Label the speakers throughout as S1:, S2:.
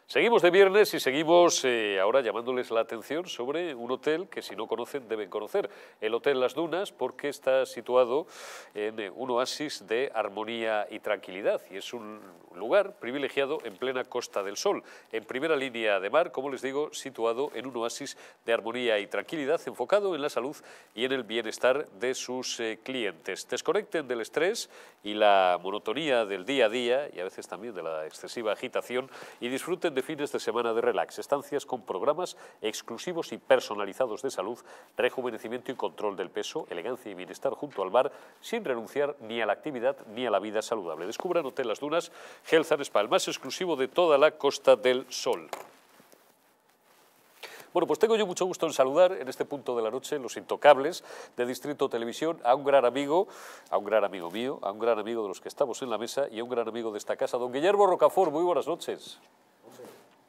S1: Seguimos de viernes y seguimos ahora llamándoles la atención sobre un hotel que si no conocen deben conocer, el Hotel Las Dunas, porque está situado en un oasis de armonía y tranquilidad y es un lugar privilegiado en plena Costa del Sol, en primera línea de mar, como les digo, situado en un oasis de armonía y tranquilidad enfocado en la salud y en el bienestar de sus clientes. Desconecten del estrés y la monotonía del día a día y a veces también de la excesiva agitación y disfruten de fines de semana de relax, estancias con programas exclusivos y personalizados de salud, rejuvenecimiento y control del peso, elegancia y bienestar junto al mar, sin renunciar ni a la actividad ni a la vida saludable. Descubran Hotel Las Dunas, Health and Spa, el más exclusivo de toda la Costa del Sol. Bueno, pues tengo yo mucho gusto en saludar en este punto de la noche, los intocables de Distrito Televisión, a un gran amigo mío, a un gran amigo de los que estamos en la mesa y a un gran amigo de esta casa, don Guillermo Rocafort. Muy buenas noches.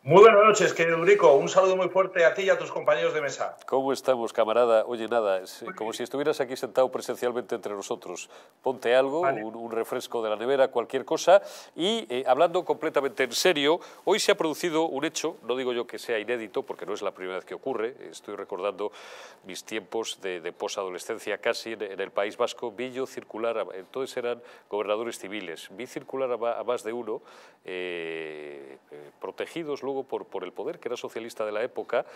S2: Muy buenas noches, querido Eurico. Un saludo muy fuerte a ti y a tus compañeros de mesa.
S1: ¿Cómo estamos, camarada? Oye, nada, es como si estuvieras aquí sentado presencialmente entre nosotros. Ponte algo,
S2: vale.
S1: un refresco de la nevera, cualquier cosa. Y hablando completamente en serio, hoy se ha producido un hecho, no digo yo que sea inédito, porque no es la primera vez que ocurre. Estoy recordando mis tiempos de posadolescencia casi en el País Vasco. Vi yo circular, entonces eran gobernadores civiles, vi circular a más de uno, protegidos luego por el poder, que era socialista de la época,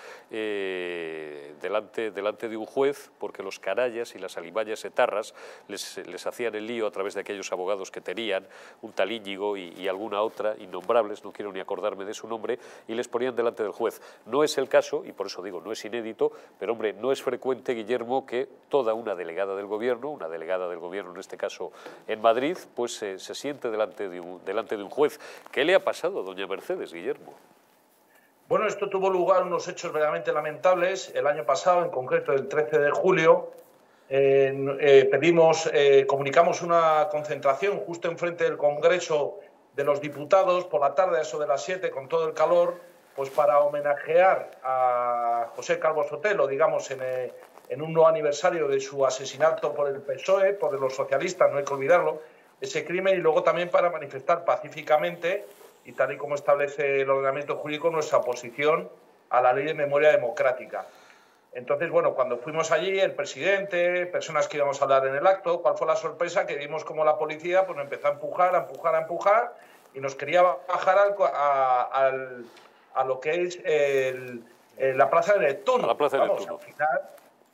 S1: delante de un juez, porque los canallas y las alimañas etarras les hacían el lío a través de aquellos abogados que tenían, un tal Íñigo y alguna otra, innombrables, no quiero ni acordarme de su nombre, y les ponían delante del juez. No es el caso, y por eso digo, no es inédito, pero hombre, no es frecuente, Guillermo, que toda una delegada del gobierno en este caso en Madrid, pues se siente delante de un juez. ¿Qué le ha pasado a doña Mercedes, Guillermo?
S2: Bueno, esto tuvo lugar unos hechos verdaderamente lamentables. El año pasado, en concreto el 13 de julio, comunicamos una concentración justo enfrente del Congreso de los Diputados por la tarde, a eso de las 7, con todo el calor, pues para homenajear a José Calvo Sotelo, digamos, en un nuevo aniversario de su asesinato por el PSOE, por los socialistas, no hay que olvidarlo, ese crimen, y luego también para manifestar pacíficamente y tal y como establece el ordenamiento jurídico, nuestra oposición a la Ley de Memoria Democrática. Entonces, bueno, cuando fuimos allí, el presidente, personas que íbamos a hablar en el acto, ¿cuál fue la sorpresa? Que vimos como la policía pues empezó a empujar y nos quería bajar a lo que es la Plaza de Neptuno.
S1: La Plaza de Neptuno.
S2: Al final,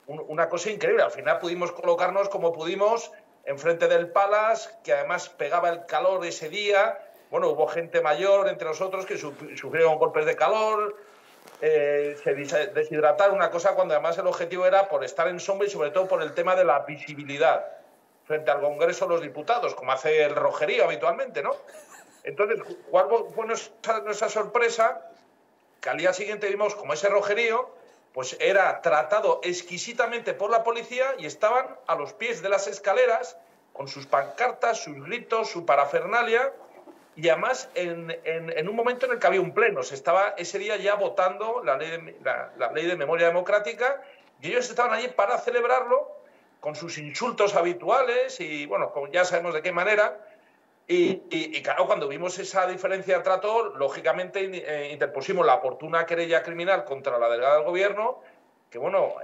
S2: una cosa increíble. Al final pudimos colocarnos como pudimos enfrente del Palace, que además pegaba el calor ese día. Bueno, hubo gente mayor entre nosotros que sufrieron golpes de calor, se deshidrataron, una cosa cuando además el objetivo era por estar en sombra y sobre todo por el tema de la visibilidad frente al Congreso de los Diputados, como hace el Rojerío habitualmente, ¿no? Entonces, ¿cuál fue nuestra sorpresa? Que al día siguiente vimos como ese Rojerío pues era tratado exquisitamente por la policía y estaban a los pies de las escaleras con sus pancartas, sus gritos, su parafernalia. Y además, en un momento en el que había un pleno, se estaba ese día ya votando la ley de Memoria Democrática y ellos estaban allí para celebrarlo con sus insultos habituales y, bueno, ya sabemos de qué manera. Y claro, cuando vimos esa diferencia de trato, lógicamente interpusimos la oportuna querella criminal contra la delegada del Gobierno, que, bueno,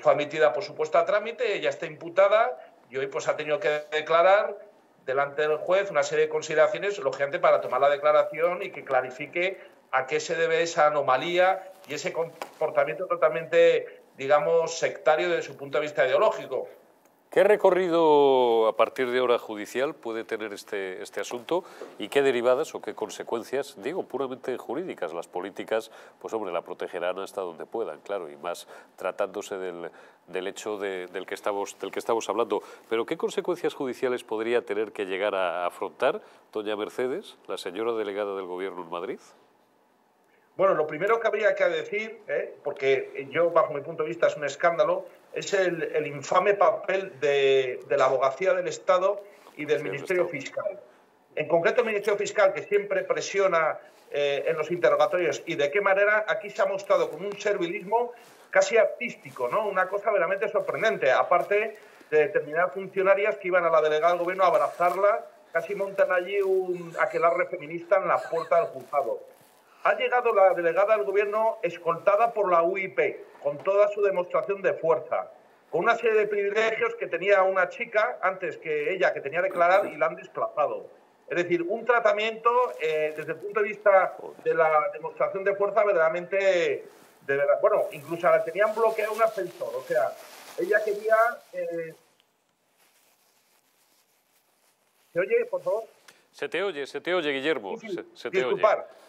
S2: fue admitida, por supuesto, a trámite, ella está imputada y hoy pues ha tenido que declarar delante del juez una serie de consideraciones, lógicamente, para tomar la declaración y que clarifique a qué se debe esa anomalía y ese comportamiento totalmente, digamos, sectario desde su punto de vista ideológico.
S1: ¿Qué recorrido a partir de ahora judicial puede tener este asunto y qué derivadas o qué consecuencias, digo, puramente jurídicas? Las políticas, pues hombre, la protegerán hasta donde puedan, claro, y más tratándose del hecho del que estamos hablando. Pero ¿qué consecuencias judiciales podría tener que llegar a afrontar doña Mercedes, la señora delegada del Gobierno en Madrid?
S2: Bueno, lo primero que habría que decir, porque yo, bajo mi punto de vista, es un escándalo, es el infame papel de la Abogacía del Estado y del Ministerio Fiscal. En concreto, el Ministerio Fiscal, que siempre presiona en los interrogatorios, y de qué manera aquí se ha mostrado con un servilismo casi artístico, ¿no? Una cosa verdaderamente sorprendente, aparte de determinadas funcionarias que iban a la delegada del Gobierno a abrazarla, casi montan allí un aquelarre feminista en la puerta del juzgado. Ha llegado la delegada del gobierno escoltada por la UIP, con toda su demostración de fuerza, con una serie de privilegios que tenía una chica antes que ella, que tenía que declarar, y la han desplazado. Es decir, un tratamiento desde el punto de vista de la demostración de fuerza verdaderamente... bueno, incluso la tenían bloqueado un ascensor. O sea, ella quería... ¿Se oye, por favor?
S1: Se te oye, Guillermo.
S2: Sí,
S1: se te oye.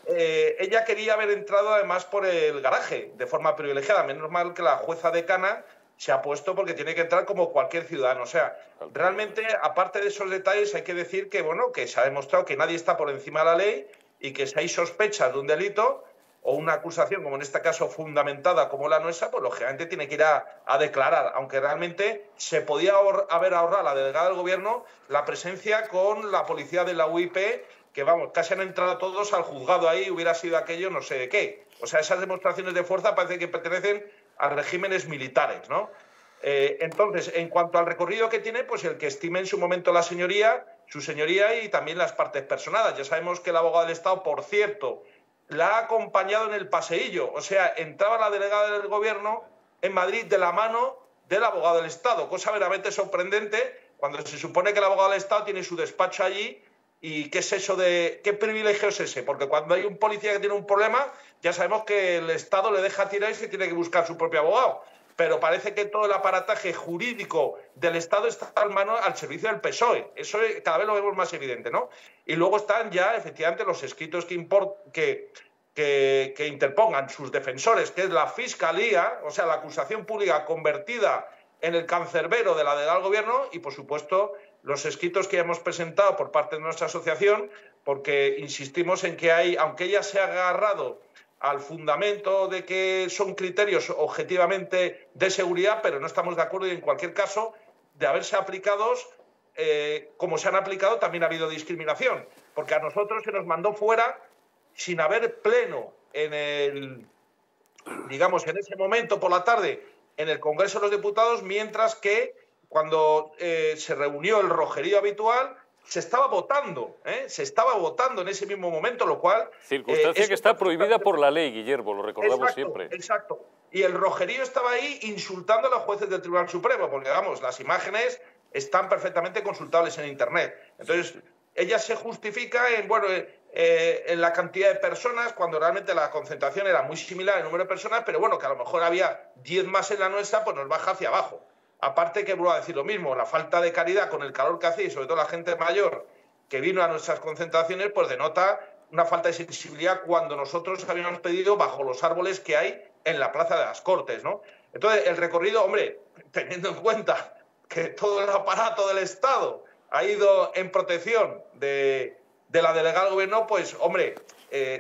S2: Ella quería haber entrado además por el garaje de forma privilegiada. Menos mal que la jueza decana se ha puesto porque tiene que entrar como cualquier ciudadano. O sea, realmente, aparte de esos detalles, hay que decir que, bueno, que se ha demostrado que nadie está por encima de la ley y que si hay sospechas de un delito o una acusación, como en este caso fundamentada como la nuestra, pues lógicamente tiene que ir a declarar, aunque realmente se podía haber ahorrado a la delegada del gobierno la presencia con la policía de la UIP, que vamos, casi han entrado todos al juzgado ahí, hubiera sido aquello no sé de qué. O sea, esas demostraciones de fuerza parece que pertenecen a regímenes militares, ¿no? Entonces, en cuanto al recorrido que tiene, pues el que estime en su momento la señoría, su señoría y también las partes personadas. Ya sabemos que el abogado del Estado, por cierto, la ha acompañado en el paseillo. O sea, entraba la delegada del gobierno en Madrid de la mano del abogado del Estado, cosa verdaderamente sorprendente cuando se supone que el abogado del Estado tiene su despacho allí. ¿Y qué es eso de qué privilegio es ese? Porque cuando hay un policía que tiene un problema, ya sabemos que el Estado le deja tirar y se tiene que buscar su propio abogado. Pero parece que todo el aparataje jurídico del Estado está al servicio del PSOE. Eso cada vez lo vemos más evidente, ¿no? Y luego están ya, efectivamente, los escritos que interpongan sus defensores, que es la Fiscalía, o sea, la acusación pública convertida en el cancerbero de la delegada del gobierno y, por supuesto, los escritos que ya hemos presentado por parte de nuestra asociación, porque insistimos en que aunque ella se ha agarrado al fundamento de que son criterios objetivamente de seguridad, pero no estamos de acuerdo y en cualquier caso, de haberse aplicados, como se han aplicado, también ha habido discriminación, porque a nosotros se nos mandó fuera sin haber pleno en ese momento por la tarde en el Congreso de los Diputados, mientras que cuando se reunió el rojerío habitual, se estaba votando en ese mismo momento, lo cual...
S1: Circunstancia que está prohibida por la ley, Guillermo, lo recordamos siempre.
S2: Exacto. Y el rojerío estaba ahí insultando a los jueces del Tribunal Supremo, porque, vamos, las imágenes están perfectamente consultables en Internet. Entonces, ella se justifica en la cantidad de personas, cuando realmente la concentración era muy similar en número de personas, pero bueno, que a lo mejor había 10 más en la nuestra, pues nos baja hacia abajo. Aparte que, vuelvo a decir lo mismo, la falta de caridad con el calor que hacía y sobre todo la gente mayor que vino a nuestras concentraciones, pues denota una falta de sensibilidad cuando nosotros habíamos pedido bajo los árboles que hay en la Plaza de las Cortes, ¿no? Entonces, el recorrido, hombre, teniendo en cuenta que todo el aparato del Estado ha ido en protección de la delegada del gobierno, pues, hombre,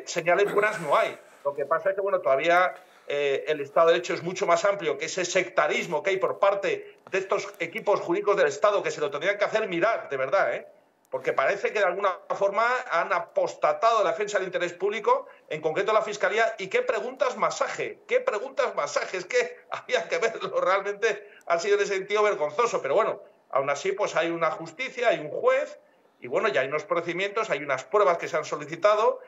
S2: señales buenas no hay. Lo que pasa es que, bueno, todavía... el Estado de Derecho es mucho más amplio que ese sectarismo que hay por parte de estos equipos jurídicos del Estado que se lo tendrían que hacer mirar, de verdad, porque parece que de alguna forma han apostatado la defensa del interés público, en concreto la Fiscalía, y qué preguntas masaje, es que había que verlo, realmente ha sido en ese sentido vergonzoso, pero bueno, aún así pues hay una justicia, hay un juez, y bueno, ya hay unos procedimientos, hay unas pruebas que se han solicitado.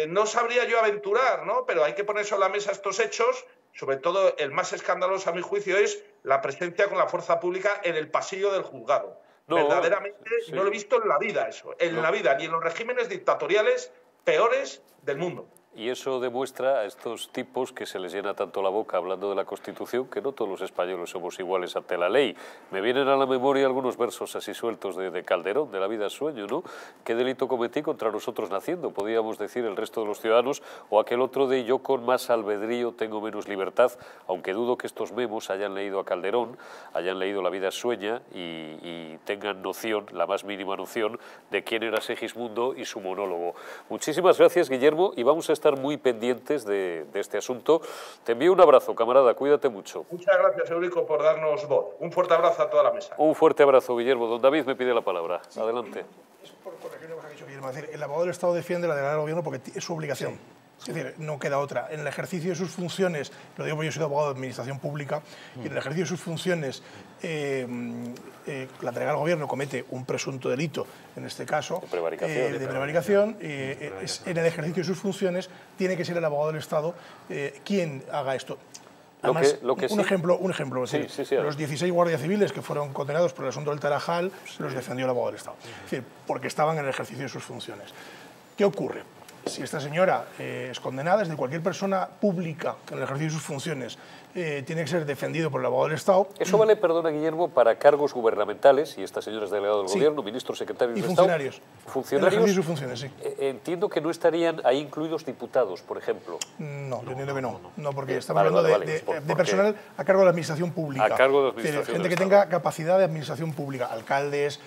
S2: No sabría yo aventurar, ¿no? Pero hay que poner sobre la mesa estos hechos. Sobre todo, el más escandaloso, a mi juicio, es la presencia con la fuerza pública en el pasillo del juzgado. Verdaderamente, sí. No lo he visto en la vida eso. La vida, ni en los regímenes dictatoriales peores del mundo.
S1: Y eso demuestra a estos tipos que se les llena tanto la boca hablando de la Constitución que no todos los españoles somos iguales ante la ley. Me vienen a la memoria algunos versos así sueltos de Calderón, de La vida es sueño, ¿no? ¿Qué delito cometí contra nosotros naciendo? Podríamos decir el resto de los ciudadanos, o aquel otro de yo con más albedrío tengo menos libertad, aunque dudo que estos memos hayan leído a Calderón, hayan leído La vida es sueña y tengan noción, la más mínima noción, de quién era Segismundo y su monólogo. Muchísimas gracias, Guillermo, y vamos a estar muy pendientes de este asunto. Te envío un abrazo, camarada, cuídate mucho.
S2: Muchas gracias, Eurico, por darnos voz. Un fuerte abrazo a toda la mesa.
S1: Un fuerte abrazo, Guillermo. Don David me pide la palabra. Adelante.
S3: Es por corregir lo que ha dicho Guillermo. Es decir, el abogado del Estado defiende la delegada del gobierno porque es su obligación. Es decir, no queda otra. En el ejercicio de sus funciones, lo digo porque yo soy abogado de administración pública, y en el ejercicio de sus funciones, la delegada del Gobierno comete un presunto delito, en este caso, de prevaricación. En el ejercicio de sus funciones tiene que ser el abogado del Estado quien haga esto. Además, un ejemplo,
S1: sí,
S3: los 16 guardias civiles que fueron condenados por el asunto del Tarajal los defendió el abogado del Estado, es decir, porque estaban en el ejercicio de sus funciones. ¿Qué ocurre? Si esta señora es condenada, es de cualquier persona pública que en el ejercicio de sus funciones tiene que ser defendido por el abogado del Estado.
S1: Eso vale, perdona Guillermo, para cargos gubernamentales, y esta señora es delegado del Gobierno, ministros, secretarios de Estado.
S3: Funcionarios. En el ejercicio de sus funciones, sí.
S1: Entiendo que no estarían ahí incluidos diputados, por ejemplo.
S3: No, yo entiendo que no. No, porque estamos hablando de personal a cargo de la administración pública.
S1: A cargo de la administración.
S3: Gente que tenga capacidad de administración pública, alcaldes,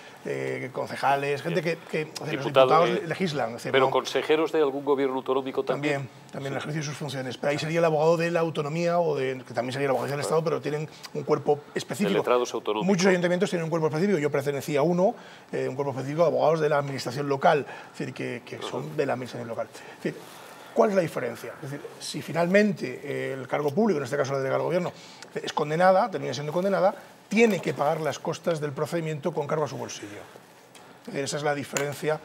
S3: concejales, gente que los diputados legislan.
S1: Pero consejeros de algún gobierno autonómico también.
S3: También en el ejercicio de sus funciones. Pero ahí sería el abogado de la autonomía que también sería el abogado del Estado, pero tienen un cuerpo específico.
S1: Letrados autonómicos.
S3: Muchos ayuntamientos tienen un cuerpo específico. Yo pertenecía a uno, un cuerpo específico de abogados de la administración local, es decir, que son de la administración local. Es decir, ¿cuál es la diferencia? Es decir, si finalmente el cargo público, en este caso la delegada del Gobierno, es condenada, termina siendo condenada, tiene que pagar las costas del procedimiento con cargo a su bolsillo. Es decir, esa es la diferencia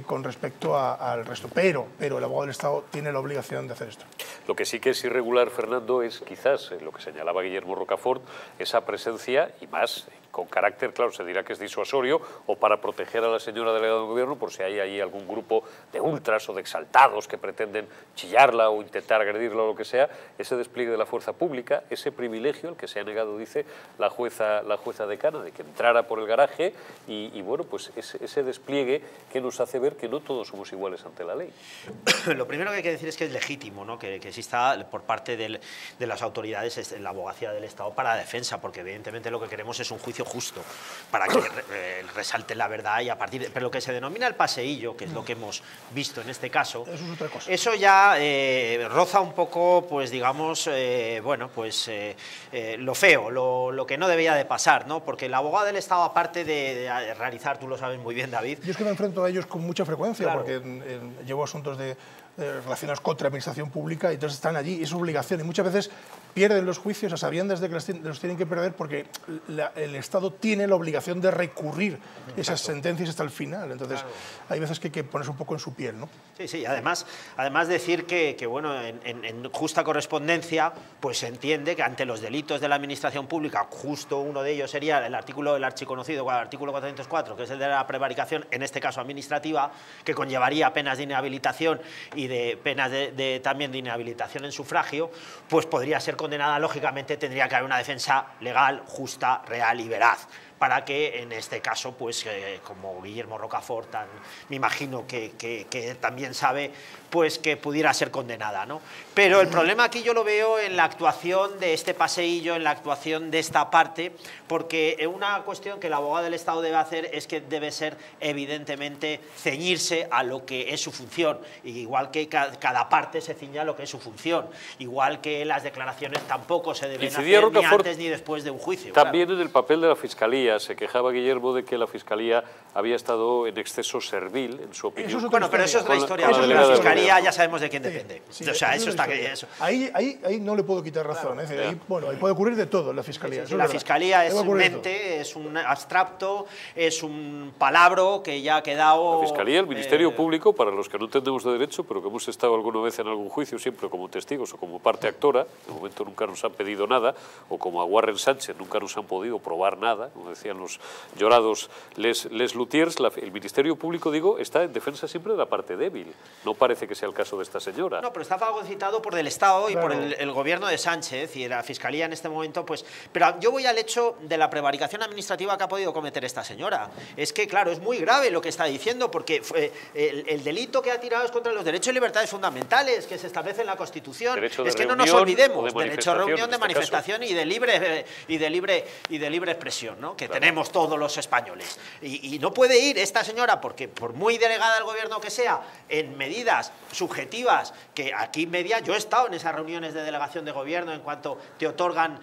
S3: con respecto al resto. Pero el abogado del Estado tiene la obligación de hacer esto.
S1: Lo que sí que es irregular, Fernando, es quizás lo que señalaba Guillermo Rocafort, esa presencia, y más con carácter, claro, se dirá que es disuasorio, o para proteger a la señora delegada del Gobierno por si hay ahí algún grupo de ultras o de exaltados que pretenden chillarla o intentar agredirla o lo que sea, ese despliegue de la fuerza pública, ese privilegio al que se ha negado, dice la jueza decana, de que entrara por el garaje y bueno, pues ese despliegue que nos hace ver que no todos somos iguales ante la ley.
S4: Lo primero que hay que decir es que es legítimo, ¿no?, que exista por parte de las autoridades la abogacía del Estado para la defensa, porque evidentemente lo que queremos es un juicio justo, para que resalte la verdad y a partir de... Pero lo que se denomina el paseillo, que es lo que hemos visto en este caso,
S3: eso es otra cosa.
S4: Eso ya roza un poco, pues digamos, lo feo, lo que no debía de pasar, ¿no? Porque el abogado del Estado, aparte de realizar, tú lo sabes muy bien, David...
S3: Yo es que me enfrento a ellos con mucha frecuencia,
S4: claro,
S3: porque llevo asuntos relacionados contra la administración pública y entonces están allí, es obligación y muchas veces pierden los juicios a sabiendas de que los tienen que perder porque el Estado tiene la obligación de recurrir esas sentencias hasta el final, entonces hay veces que hay que ponerse un poco en su piel, ¿no?
S4: Sí, además decir que bueno, en justa correspondencia pues se entiende que ante los delitos de la administración pública, justo uno de ellos sería el artículo del archiconocido, el artículo 404, que es el de la prevaricación, en este caso administrativa, que conllevaría penas de inhabilitación y de penas también de inhabilitación en sufragio, pues podría ser condenada, lógicamente tendría que haber una defensa legal, justa, real y veraz, para que en este caso, pues como Guillermo Rocafort, me imagino que también sabe, pues que pudiera ser condenada, ¿no? Pero el problema aquí yo lo veo en la actuación de este paseillo, en la actuación de esta parte, porque una cuestión que el abogado del Estado debe hacer es que debe ser evidentemente ceñirse a lo que es su función, igual que cada parte se ciñe a lo que es su función, igual que las declaraciones tampoco se deben hacer ni antes ni después de un juicio.
S1: También en el papel de la Fiscalía, se quejaba Guillermo de que la Fiscalía había estado en exceso servil, en su opinión.
S4: Bueno, pero eso es otra historia. La Fiscalía ya sabemos de quién depende.
S3: Sí,
S4: o sea, eso está...
S3: Ahí no le puedo quitar razón.
S4: Claro.
S3: Ahí puede ocurrir de todo en la Fiscalía.
S4: La Fiscalía es un ente, es un abstracto, es un palabro que ya ha quedado...
S1: La Fiscalía, el Ministerio Público, para los que no entendemos de derecho, pero que hemos estado alguna vez en algún juicio, siempre como testigos o como parte actora, de momento nunca nos han pedido nada, o como a Warren Sánchez nunca nos han podido probar nada, como decían los llorados les Lutiers, el Ministerio Público, digo, está en defensa siempre de la parte débil. No parece que sea el caso de esta señora.
S4: No, pero está fagocitado por el Estado y por el gobierno de Sánchez y la Fiscalía en este momento, pues... Pero yo voy al hecho de la prevaricación administrativa que ha podido cometer esta señora. Es que, claro, es muy grave lo que está diciendo, porque el delito que ha tirado es contra los derechos y libertades fundamentales que se establecen en la Constitución. Es que no nos olvidemos, derecho a reunión, de manifestación y de libre expresión, ¿no? Que tenemos todos los españoles. Y no puede ir esta señora, porque por muy delegada del gobierno que sea, en medidas subjetivas, que aquí yo he estado en esas reuniones de delegación de gobierno en cuanto te otorgan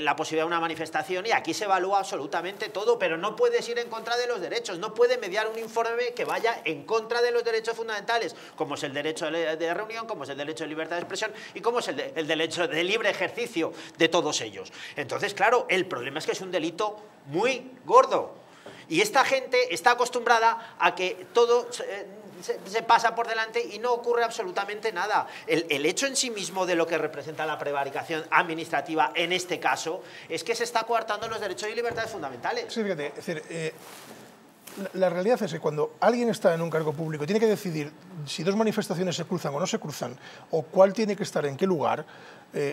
S4: la posibilidad de una manifestación, y aquí se evalúa absolutamente todo, pero no puedes ir en contra de los derechos, no puede mediar un informe que vaya en contra de los derechos fundamentales, como es el derecho de reunión, como es el derecho de libertad de expresión y como es el derecho de libre ejercicio de todos ellos. Entonces, claro, el problema es que es un delito muy gordo. Y esta gente está acostumbrada a que todo se pasa por delante y no ocurre absolutamente nada. El hecho en sí mismo de lo que representa la prevaricación administrativa en este caso es que se está coartando los derechos y libertades fundamentales.
S3: Sí, fíjate, es decir, la realidad es que cuando alguien está en un cargo público tiene que decidir si dos manifestaciones se cruzan o no se cruzan, o cuál tiene que estar en qué lugar.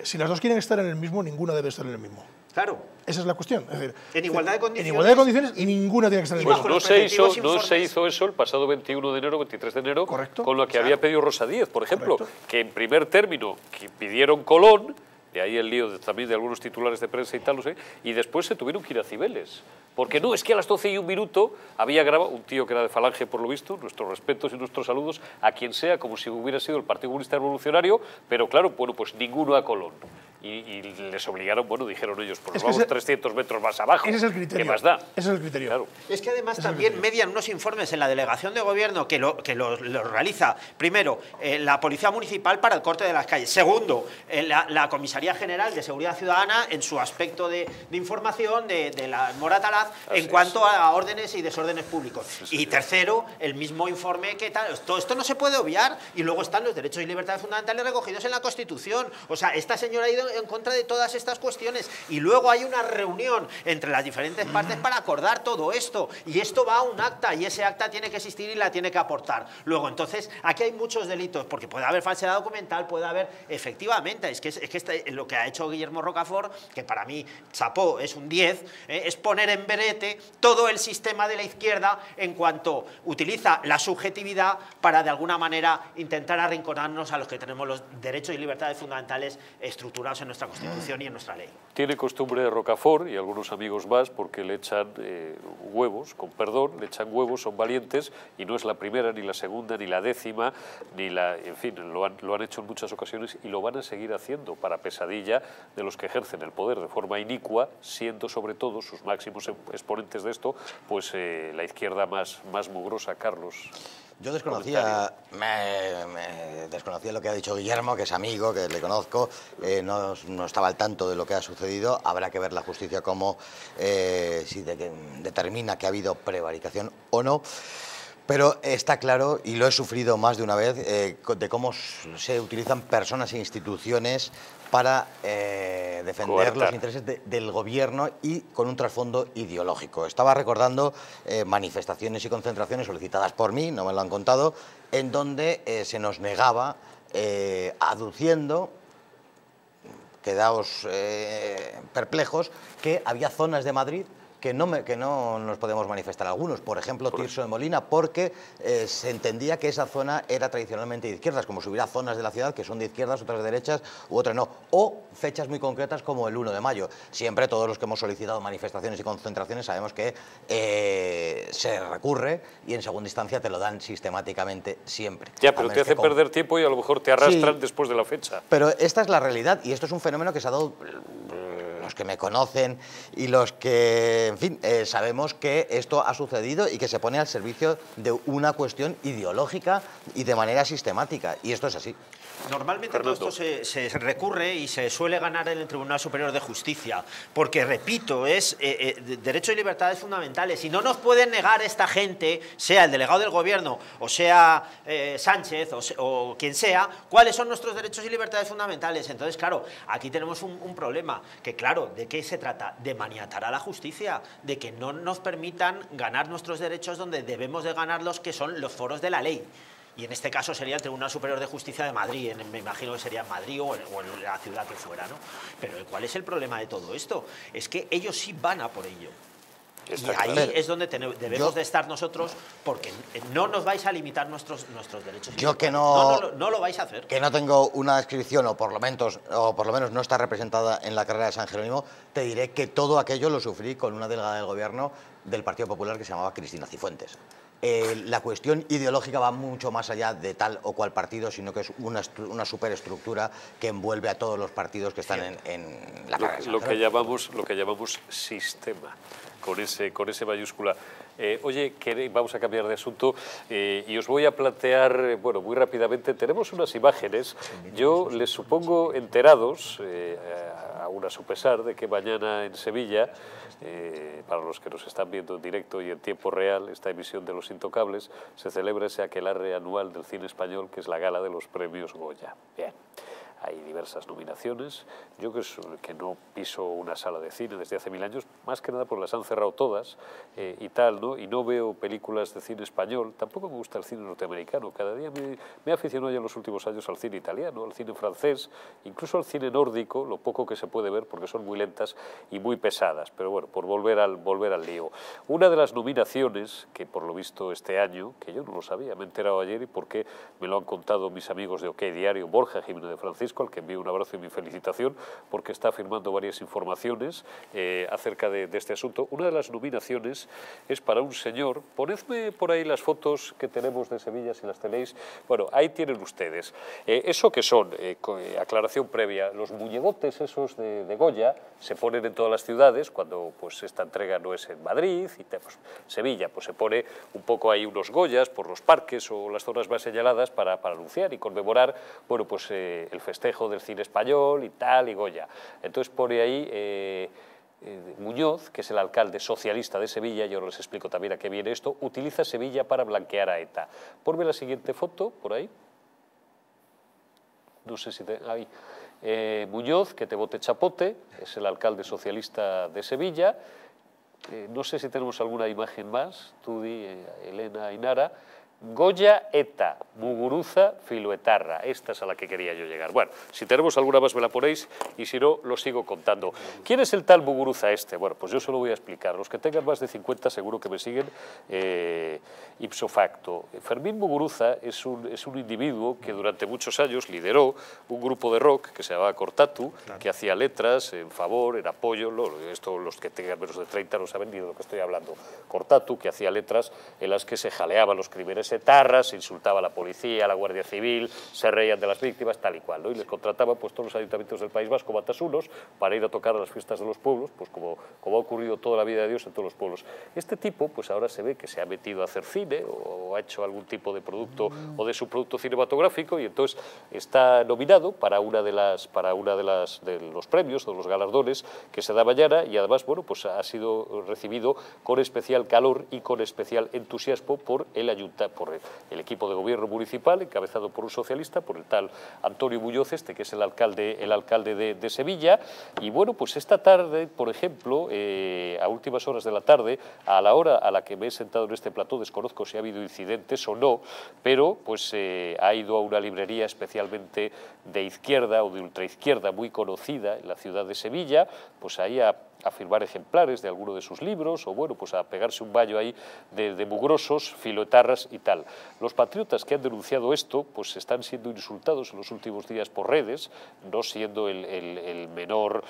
S3: Si las dos quieren estar en el mismo, ninguna debe estar en el mismo.
S4: Claro.
S3: Esa es la cuestión. Es decir,
S4: en igualdad de condiciones.
S3: En igualdad de condiciones y ninguna tiene que estar en el mismo.
S1: No se hizo eso el pasado 21 de enero, 23 de enero,
S3: correcto,
S1: con lo que había pedido Rosa Díez, por ejemplo,
S3: correcto,
S1: que en primer término que pidieron Colón, de ahí el lío también de algunos titulares de prensa y tal, no sé, y después se tuvieron que ir a Cibeles. Porque no, es que a las 12:01 había grabado un tío que era de Falange, por lo visto, nuestros respetos y nuestros saludos a quien sea, como si hubiera sido el Partido Comunista Revolucionario, pero claro, bueno, pues ninguno a Colón. Y les obligaron, bueno, dijeron ellos, pues nos vamos 300 metros más abajo.
S3: Ese es el criterio.
S1: ¿Qué más da?
S3: Ese es el criterio.
S1: Claro.
S4: Es que además también median unos informes en la delegación de gobierno que lo realiza, primero, la Policía Municipal para el corte de las calles. Segundo, la Comisaría General de Seguridad Ciudadana en su aspecto de información de la Moratalaz en cuanto a órdenes y desórdenes públicos. Y tercero, el mismo informe que tal. Todo esto no se puede obviar. Y luego están los derechos y libertades fundamentales recogidos en la Constitución. O sea, esta señora ha ido en contra de todas estas cuestiones. Y luego hay una reunión entre las diferentes partes para acordar todo esto. Y esto va a un acta y ese acta tiene que existir y la tiene que aportar. Luego, entonces, aquí hay muchos delitos porque puede haber falsedad documental, puede haber, efectivamente, es que lo que ha hecho Guillermo Rocafort, que para mí, chapó, es un 10, es poner en verete todo el sistema de la izquierda en cuanto utiliza la subjetividad para, de alguna manera, intentar arrinconarnos a los que tenemos los derechos y libertades fundamentales estructurados en nuestra Constitución y en nuestra ley.
S1: Tiene costumbre de Rocafort y algunos amigos más porque le echan huevos, con perdón, le echan huevos, son valientes y no es la primera, ni la segunda, ni la décima, ni la... En fin, lo han hecho en muchas ocasiones y lo van a seguir haciendo para pesadilla de los que ejercen el poder de forma inicua, siendo sobre todo sus máximos exponentes de esto, pues la izquierda más mugrosa, Carlos.
S5: Yo desconocía lo que ha dicho Guillermo, que es amigo, que le conozco, no estaba al tanto de lo que ha sucedido. Habrá que ver la justicia cómo si determina que ha habido prevaricación o no. Pero está claro, y lo he sufrido más de una vez, de cómo se utilizan personas e instituciones para defender los intereses del gobierno y con un trasfondo ideológico. Estaba recordando manifestaciones y concentraciones solicitadas por mí, no me lo han contado, en donde se nos negaba, aduciendo, quedaos perplejos, que había zonas de Madrid que no nos podemos manifestar algunos, por ejemplo Tirso de Molina, porque se entendía que esa zona era tradicionalmente de izquierdas, como si hubiera zonas de la ciudad que son de izquierdas, otras de derechas u otras no, o fechas muy concretas como el 1 de mayo. Siempre todos los que hemos solicitado manifestaciones y concentraciones sabemos que se recurre y en segunda instancia te lo dan sistemáticamente siempre.
S1: Ya, pero te hace perder tiempo y a lo mejor te arrastran después de la fecha.
S5: Pero esta es la realidad y esto es un fenómeno que se ha dado... Los que me conocen y los que, en fin, sabemos que esto ha sucedido y que se pone al servicio de una cuestión ideológica y de manera sistemática. Y esto es así.
S4: Normalmente todo esto se recurre y se suele ganar en el Tribunal Superior de Justicia, porque, repito, es derechos y libertades fundamentales y no nos pueden negar esta gente, sea el delegado del gobierno o sea Sánchez o quien sea, cuáles son nuestros derechos y libertades fundamentales. Entonces, claro, aquí tenemos un problema, que claro, ¿de qué se trata? De maniatar a la justicia, de que no nos permitan ganar nuestros derechos donde debemos de ganarlos, que son los foros de la ley. Y en este caso sería el Tribunal Superior de Justicia de Madrid, me imagino que sería en Madrid o en la ciudad que fuera, ¿no? Pero ¿cuál es el problema de todo esto? Es que ellos sí van a por ello. Y ahí es donde debemos de estar nosotros, porque no nos vais a limitar nuestros derechos.
S5: Yo que
S4: no lo vais a hacer.
S5: Que no tengo una descripción, o por lo menos no está representada en la carrera de San Jerónimo, te diré que todo aquello lo sufrí con una delegada del gobierno del Partido Popular que se llamaba Cristina Cifuentes. La cuestión ideológica va mucho más allá de tal o cual partido, sino que es una superestructura que envuelve a todos los partidos que están en la carrera.
S1: Lo que llamamos sistema, con ese mayúscula. Oye, vamos a cambiar de asunto y os voy a plantear, bueno, muy rápidamente, tenemos unas imágenes, yo les supongo enterados, aún a su pesar, de que mañana en Sevilla, para los que nos están viendo en directo y en tiempo real, esta emisión de Los Intocables, se celebra ese aquelarre anual del cine español, que es la gala de los premios Goya. Bien. Hay diversas nominaciones. Yo que no piso una sala de cine desde hace 1000 años, más que nada porque las han cerrado todas y tal, ¿no? Y no veo películas de cine español. Tampoco me gusta el cine norteamericano. Cada día me he aficionado ya en los últimos años al cine italiano, al cine francés, incluso al cine nórdico, lo poco que se puede ver porque son muy lentas y muy pesadas. Pero bueno, por volver al lío. Una de las nominaciones que por lo visto este año, que yo no lo sabía, me he enterado ayer y porque me lo han contado mis amigos de OK Diario, Borja Jiménez de Francisco, al que envío un abrazo y mi felicitación, porque está firmando varias informaciones acerca de este asunto. Una de las nominaciones es para un señor, ponedme por ahí las fotos que tenemos de Sevilla, si las tenéis. Bueno, ahí tienen ustedes. ¿Eso qué son? Aclaración previa, los muñegotes esos de Goya se ponen en todas las ciudades, cuando pues esta entrega no es en Madrid, y pues, Sevilla, pues se pone un poco ahí unos Goyas por los parques o las zonas más señaladas para anunciar y conmemorar, bueno, pues el festejo del cine español y tal, y Goya. Entonces pone ahí Muñoz, que es el alcalde socialista de Sevilla, y ahora les explico también a qué viene esto, utiliza Sevilla para blanquear a ETA. Ponme la siguiente foto, por ahí. No sé si ahí. Muñoz, que te vote chapote, es el alcalde socialista de Sevilla. No sé si tenemos alguna imagen más, tú di, Elena, Ainara. Goya, ETA, Muguruza, Filoetarra. Esta es a la que quería yo llegar. Bueno, si tenemos alguna más me la ponéis y si no, lo sigo contando. ¿Quién es el tal Muguruza este? Bueno, pues yo se lo voy a explicar. Los que tengan más de 50 seguro que me siguen ipso facto. Fermín Muguruza es un individuo que durante muchos años lideró un grupo de rock que se llamaba Cortatu, que hacía letras en favor, en apoyo, esto los que tengan menos de 30 no saben ni de lo que estoy hablando. Cortatu, que hacía letras en las que se jaleaban los crímenes etarras, se insultaba a la policía, a la Guardia Civil, se reían de las víctimas, tal y cual, ¿no? Y les contrataban pues todos los ayuntamientos del País Vasco, batasunos, para ir a tocar a las fiestas de los pueblos, pues como ha ocurrido toda la vida de Dios en todos los pueblos. Este tipo, pues ahora se ve que se ha metido a hacer cine o ha hecho algún tipo de producto o de su producto cinematográfico y entonces está nominado para una de los premios o los galardones que se da mañana y además, bueno, pues ha sido recibido con especial calor y con especial entusiasmo por el equipo de gobierno municipal, encabezado por un socialista, por el tal Antonio Muñoz, que es el alcalde de Sevilla. Y bueno, pues esta tarde, por ejemplo, a últimas horas de la tarde, a la hora a la que me he sentado en este plató, desconozco si ha habido incidentes o no, pero pues ha ido a una librería especialmente de izquierda o de ultraizquierda muy conocida en la ciudad de Sevilla, pues ahí a firmar ejemplares de alguno de sus libros o bueno, pues a pegarse un baño ahí de mugrosos, filoetarras y tal. Los patriotas que han denunciado esto pues están siendo insultados en los últimos días por redes, no siendo el menor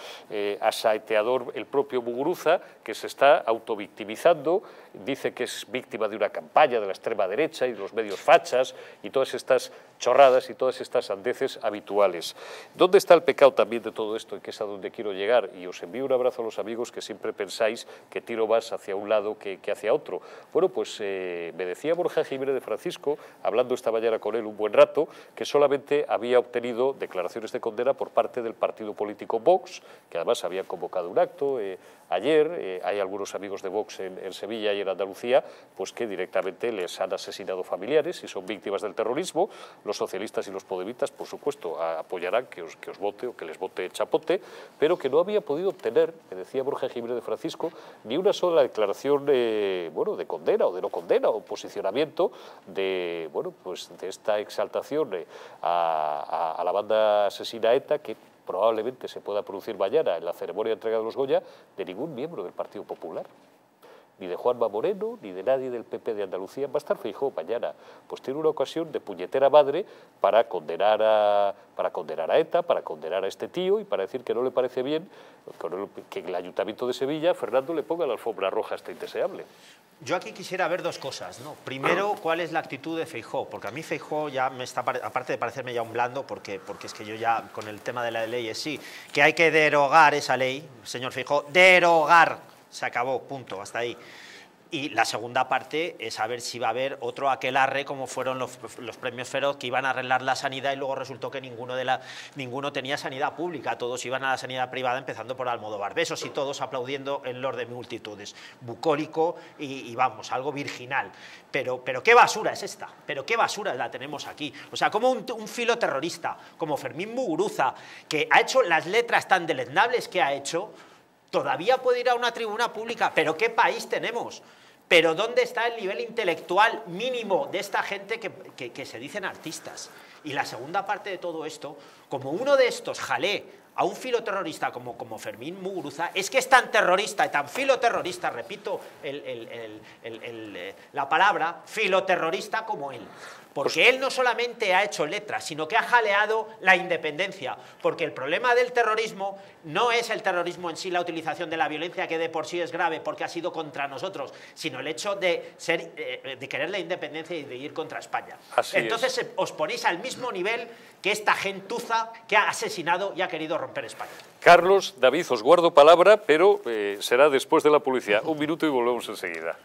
S1: asaeteador el propio Muguruza, que se está autovictimizando, dice que es víctima de una campaña de la extrema derecha y de los medios fachas y todas estas chorradas y todas estas sandeces habituales. ¿Dónde está el pecado también de todo esto y que es a donde quiero llegar? Y os envío un abrazo a los amigos que siempre pensáis que tiro más hacia un lado que hacia otro. Bueno, pues me decía Borja Jiménez de Francisco, hablando esta mañana con él un buen rato, que solamente había obtenido declaraciones de condena por parte del partido político Vox, que además habían convocado un acto ayer. Hay algunos amigos de Vox en Sevilla y en Andalucía, pues que directamente les han asesinado familiares y son víctimas del terrorismo. Los socialistas y los podemitas, por supuesto, apoyarán que os vote o que les vote chapote, pero que no había podido obtener, me decía Borja Jiménez de Francisco, ni una sola declaración bueno, de condena o de no condena o posicionamiento de, bueno, pues de esta exaltación a la banda asesina ETA que probablemente se pueda producir mañana en la ceremonia de entrega de los Goya de ningún miembro del Partido Popular. ni de Juanma Moreno, ni de nadie del PP de Andalucía. Va a estar Feijóo mañana. Pues tiene una ocasión de puñetera madre para condenar a ETA, para condenar a este tío y para decir que no le parece bien que el Ayuntamiento de Sevilla, Fernando, le ponga la alfombra roja a este indeseable.
S4: Yo aquí quisiera ver dos cosas, ¿no? Primero, ¿cuál es la actitud de Feijóo? Porque a mí Feijóo ya me está, aparte de parecerme ya un blando, porque es que yo ya con el tema de la ley sí, que hay que derogar esa ley, señor Feijóo, derogar, se acabó, punto, hasta ahí. Y la segunda parte es a ver si va a haber otro aquelarre como fueron los premios Feroz, que iban a arreglar la sanidad y luego resultó que ninguno tenía sanidad pública, todos iban a la sanidad privada, empezando por Almodóvar. Besos y todos aplaudiendo en los de multitudes. Bucólico y vamos, algo virginal. Pero qué basura es esta, pero qué basura la tenemos aquí. O sea, como un filoterrorista, como Fermín Muguruza, que ha hecho las letras tan deleznables que ha hecho, todavía puede ir a una tribuna pública. ¿Pero qué país tenemos? ¿Pero dónde está el nivel intelectual mínimo de esta gente que se dicen artistas? Y la segunda parte de todo esto, como uno de estos jalé a un filoterrorista como Fermín Muguruza, es que es tan terrorista y tan filoterrorista, repito la palabra, filoterrorista como él. Porque él no solamente ha hecho letras, sino que ha jaleado la independencia. Porque el problema del terrorismo no es el terrorismo en sí, la utilización de la violencia, que de por sí es grave porque ha sido contra nosotros, sino el hecho de querer la independencia y de ir contra España. Entonces os ponéis al mismo nivel que esta gentuza que ha asesinado y ha querido romper España.
S1: Carlos, David, os guardo palabra, pero será después de la publicidad. Un minuto y volvemos enseguida.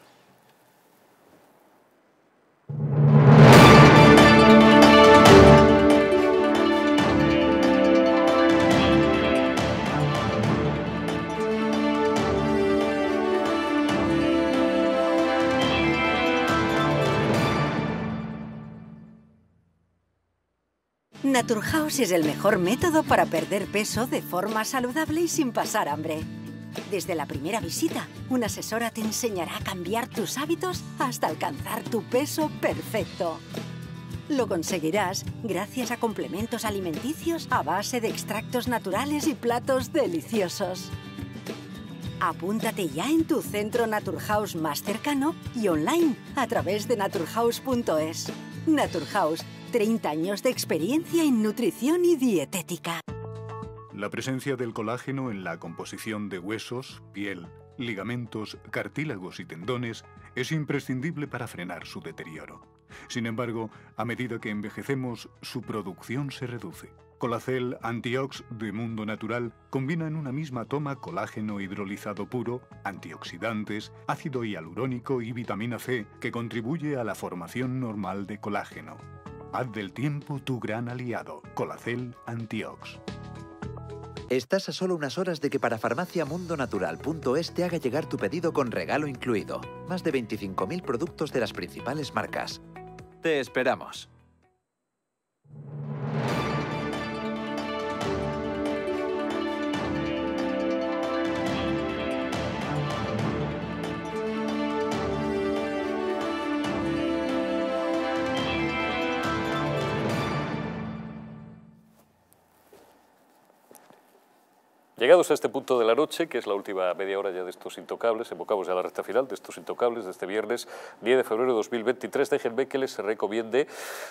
S6: Naturhaus es el mejor método para perder peso de forma saludable y sin pasar hambre. Desde la primera visita, una asesora te enseñará a cambiar tus hábitos hasta alcanzar tu peso perfecto. Lo conseguirás gracias a complementos alimenticios a base de extractos naturales y platos deliciosos. Apúntate ya en tu centro Naturhaus más cercano y online a través de naturhaus.es. Naturhaus, 30 años de experiencia en nutrición y dietética.
S7: La presencia del colágeno en la composición de huesos, piel, ligamentos, cartílagos y tendones es imprescindible para frenar su deterioro. Sin embargo, a medida que envejecemos, su producción se reduce. Colacel Antiox de Mundo Natural combina en una misma toma colágeno hidrolizado puro, antioxidantes, ácido hialurónico y vitamina C, que contribuye a la formación normal de colágeno. Haz del tiempo tu gran aliado. Colacel Antiox.
S8: Estás a solo unas horas de que parafarmaciamundonatural.es te haga llegar tu pedido con regalo incluido. Más de 25.000 productos de las principales marcas. Te esperamos.
S1: Llegados a este punto de la noche, que es la última media hora ya de estos intocables, evocamos ya la recta final de estos intocables de este viernes 10 de febrero de 2023, déjenme que les recomiende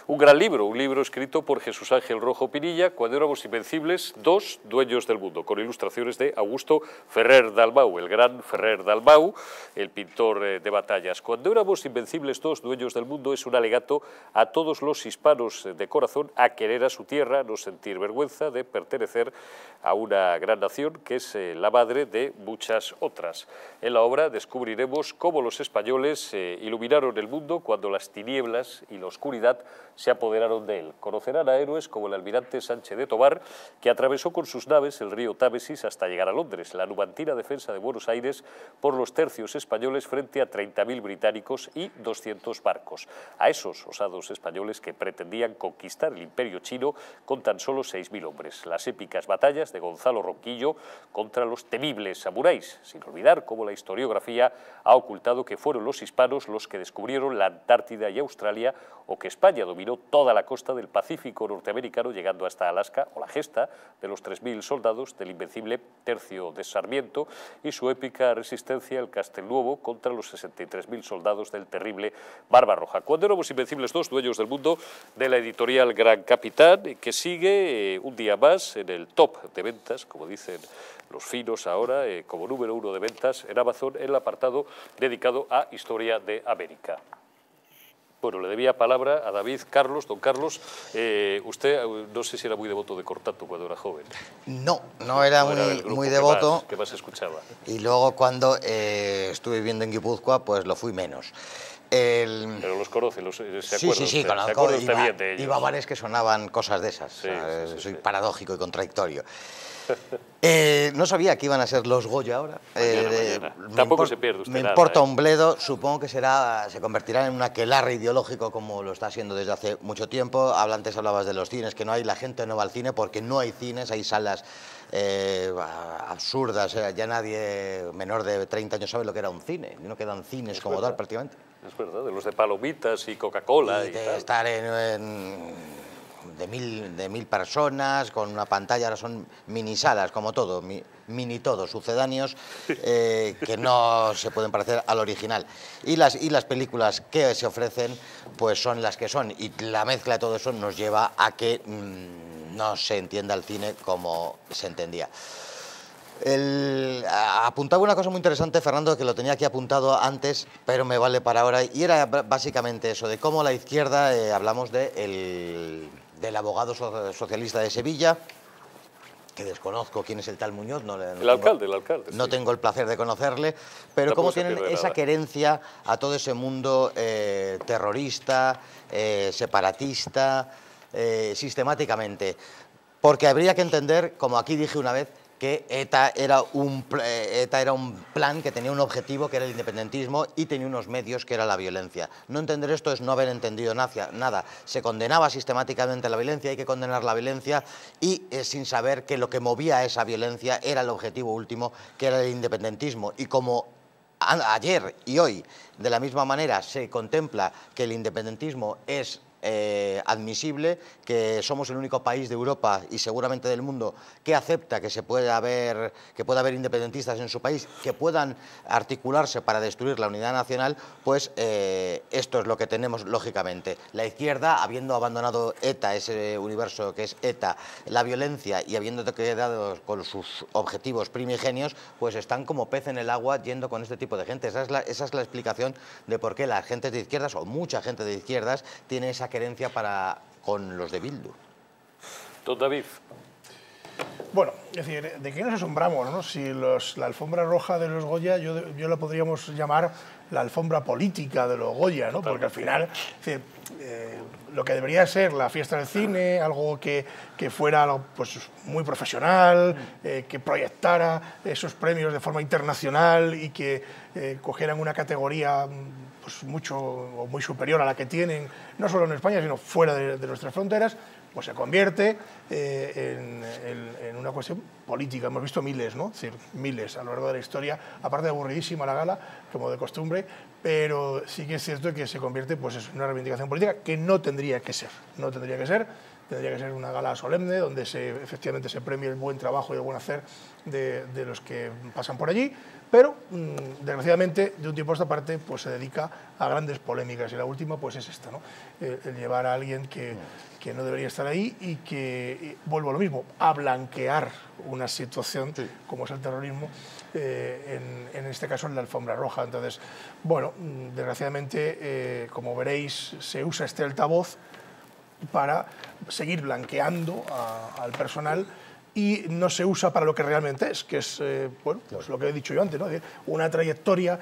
S1: un gran libro, un libro escrito por Jesús Ángel Rojo Pinilla, Cuando éramos invencibles, dos dueños del mundo, con ilustraciones de Augusto Ferrer Dalmau, el gran Ferrer Dalmau, el pintor de batallas. Cuando éramos invencibles, dos dueños del mundo es un alegato a todos los hispanos de corazón a querer a su tierra, no sentir vergüenza de pertenecer a una gran nación que es la madre de muchas otras. En la obra descubriremos cómo los españoles iluminaron el mundo cuando las tinieblas y la oscuridad se apoderaron de él. Conocerán a héroes como el almirante Sánchez de Tobar, que atravesó con sus naves el río Támesis hasta llegar a Londres, la numantina defensa de Buenos Aires por los tercios españoles frente a 30.000 británicos y 200 barcos. A esos osados españoles que pretendían conquistar el imperio chino con tan solo 6.000 hombres. Las épicas batallas de Gonzalo Ronquillo ello contra los temibles samuráis, sin olvidar cómo la historiografía ha ocultado que fueron los hispanos los que descubrieron la Antártida y Australia, o que España dominó toda la costa del Pacífico norteamericano, llegando hasta Alaska, o la gesta de los 3.000 soldados del invencible Tercio de Sarmiento y su épica resistencia al Castelnuovo contra los 63.000 soldados del terrible Barbarroja. Cuando éramos invencibles dos, dueños del mundo, de la editorial Gran Capitán, que sigue un día más en el top de ventas, como dicen los finos ahora, como número 1 de ventas en Amazon, en el apartado dedicado a Historia de América. Bueno, le debía palabra a David. Carlos, don Carlos, usted no sé si era muy devoto de Cortato cuando era joven.
S5: No era muy devoto.
S1: ¿Qué más escuchaba?
S5: Y luego cuando estuve viviendo en Guipúzcoa, pues lo fui menos.
S1: Pero los conoce, ¿se acuerda?
S5: Sí, conozco.
S1: ¿Se acuerda usted bien de ellos?
S5: Iba a bares que sonaban cosas de esas.
S1: Sí,
S5: soy paradójico y contradictorio. No sabía que iban a ser los Goya ahora.
S1: Mañana. Tampoco se pierde usted
S5: Me
S1: nada,
S5: importa un bledo. Supongo que se convertirá en un aquelarre ideológico como lo está siendo desde hace mucho tiempo. Antes hablabas de los cines, que no hay, la gente no va al cine porque no hay cines, hay salas absurdas. Ya nadie menor de 30 años sabe lo que era un cine. No quedan cines como tal prácticamente.
S1: Es verdad, de los de palomitas y Coca-Cola.
S5: Y de estar de mil personas, con una pantalla, ahora son mini salas, como todo, mini todos, sucedáneos, que no se pueden parecer al original. Y las películas que se ofrecen, pues son las que son, y la mezcla de todo eso nos lleva a que no se entienda el cine como se entendía. Apuntaba una cosa muy interesante, Fernando, que lo tenía aquí apuntado antes, pero me vale para ahora, y era básicamente eso, de cómo la izquierda, hablamos del abogado socialista de Sevilla, que desconozco quién es el tal Muñoz.
S1: El alcalde.
S5: No
S1: sí.
S5: tengo el placer de conocerle, pero
S1: Tampoco
S5: cómo tienen esa
S1: nada.
S5: querencia a todo ese mundo terrorista, separatista, sistemáticamente. Porque habría que entender, como aquí dije una vez, que ETA era un plan que tenía un objetivo, que era el independentismo, y tenía unos medios, que era la violencia. No entender esto es no haber entendido nada. Se condenaba sistemáticamente la violencia, hay que condenar la violencia, y sin saber que lo que movía a esa violencia era el objetivo último, que era el independentismo. Y como ayer y hoy, de la misma manera, se contempla que el independentismo es admisible, que somos el único país de Europa y seguramente del mundo que acepta que pueda haber independentistas en su país que puedan articularse para destruir la unidad nacional, pues esto es lo que tenemos lógicamente. La izquierda, habiendo abandonado ETA, ese universo que es ETA, la violencia, y habiendo quedado con sus objetivos primigenios, pues están como pez en el agua yendo con este tipo de gente. Esa es la explicación de por qué la gente de izquierdas, o mucha gente de izquierdas, tiene esa querencia con los de Bildu.
S1: Don David.
S3: Bueno, es decir, ¿de qué nos asombramos, no? Si la alfombra roja de los Goya, yo la podríamos llamar la alfombra política de los Goya, ¿no? Porque al final, es decir, lo que debería ser la fiesta del cine, algo que fuera pues, muy profesional, que proyectara esos premios de forma internacional y que cogieran una categoría pues mucho o muy superior a la que tienen, no solo en España, sino fuera de nuestras fronteras, pues se convierte en una cuestión política. Hemos visto miles, ¿no? Es decir, miles a lo largo de la historia, aparte de aburridísima la gala, como de costumbre, pero sí que es cierto que se convierte pues, en una reivindicación política que no tendría que ser. No tendría que ser. Tendría que ser una gala solemne donde efectivamente se premie el buen trabajo y el buen hacer de los que pasan por allí, pero desgraciadamente de un tiempo a esta parte pues se dedica a grandes polémicas, y la última pues es esta, ¿no? El llevar a alguien que no debería estar ahí y que, vuelvo a lo mismo, a blanquear una situación como es el terrorismo, en este caso en la alfombra roja. Entonces, bueno, desgraciadamente, como veréis, se usa este altavoz para seguir blanqueando al personal, y no se usa para lo que realmente es, que es bueno, pues lo que he dicho yo antes, ¿no? Una trayectoria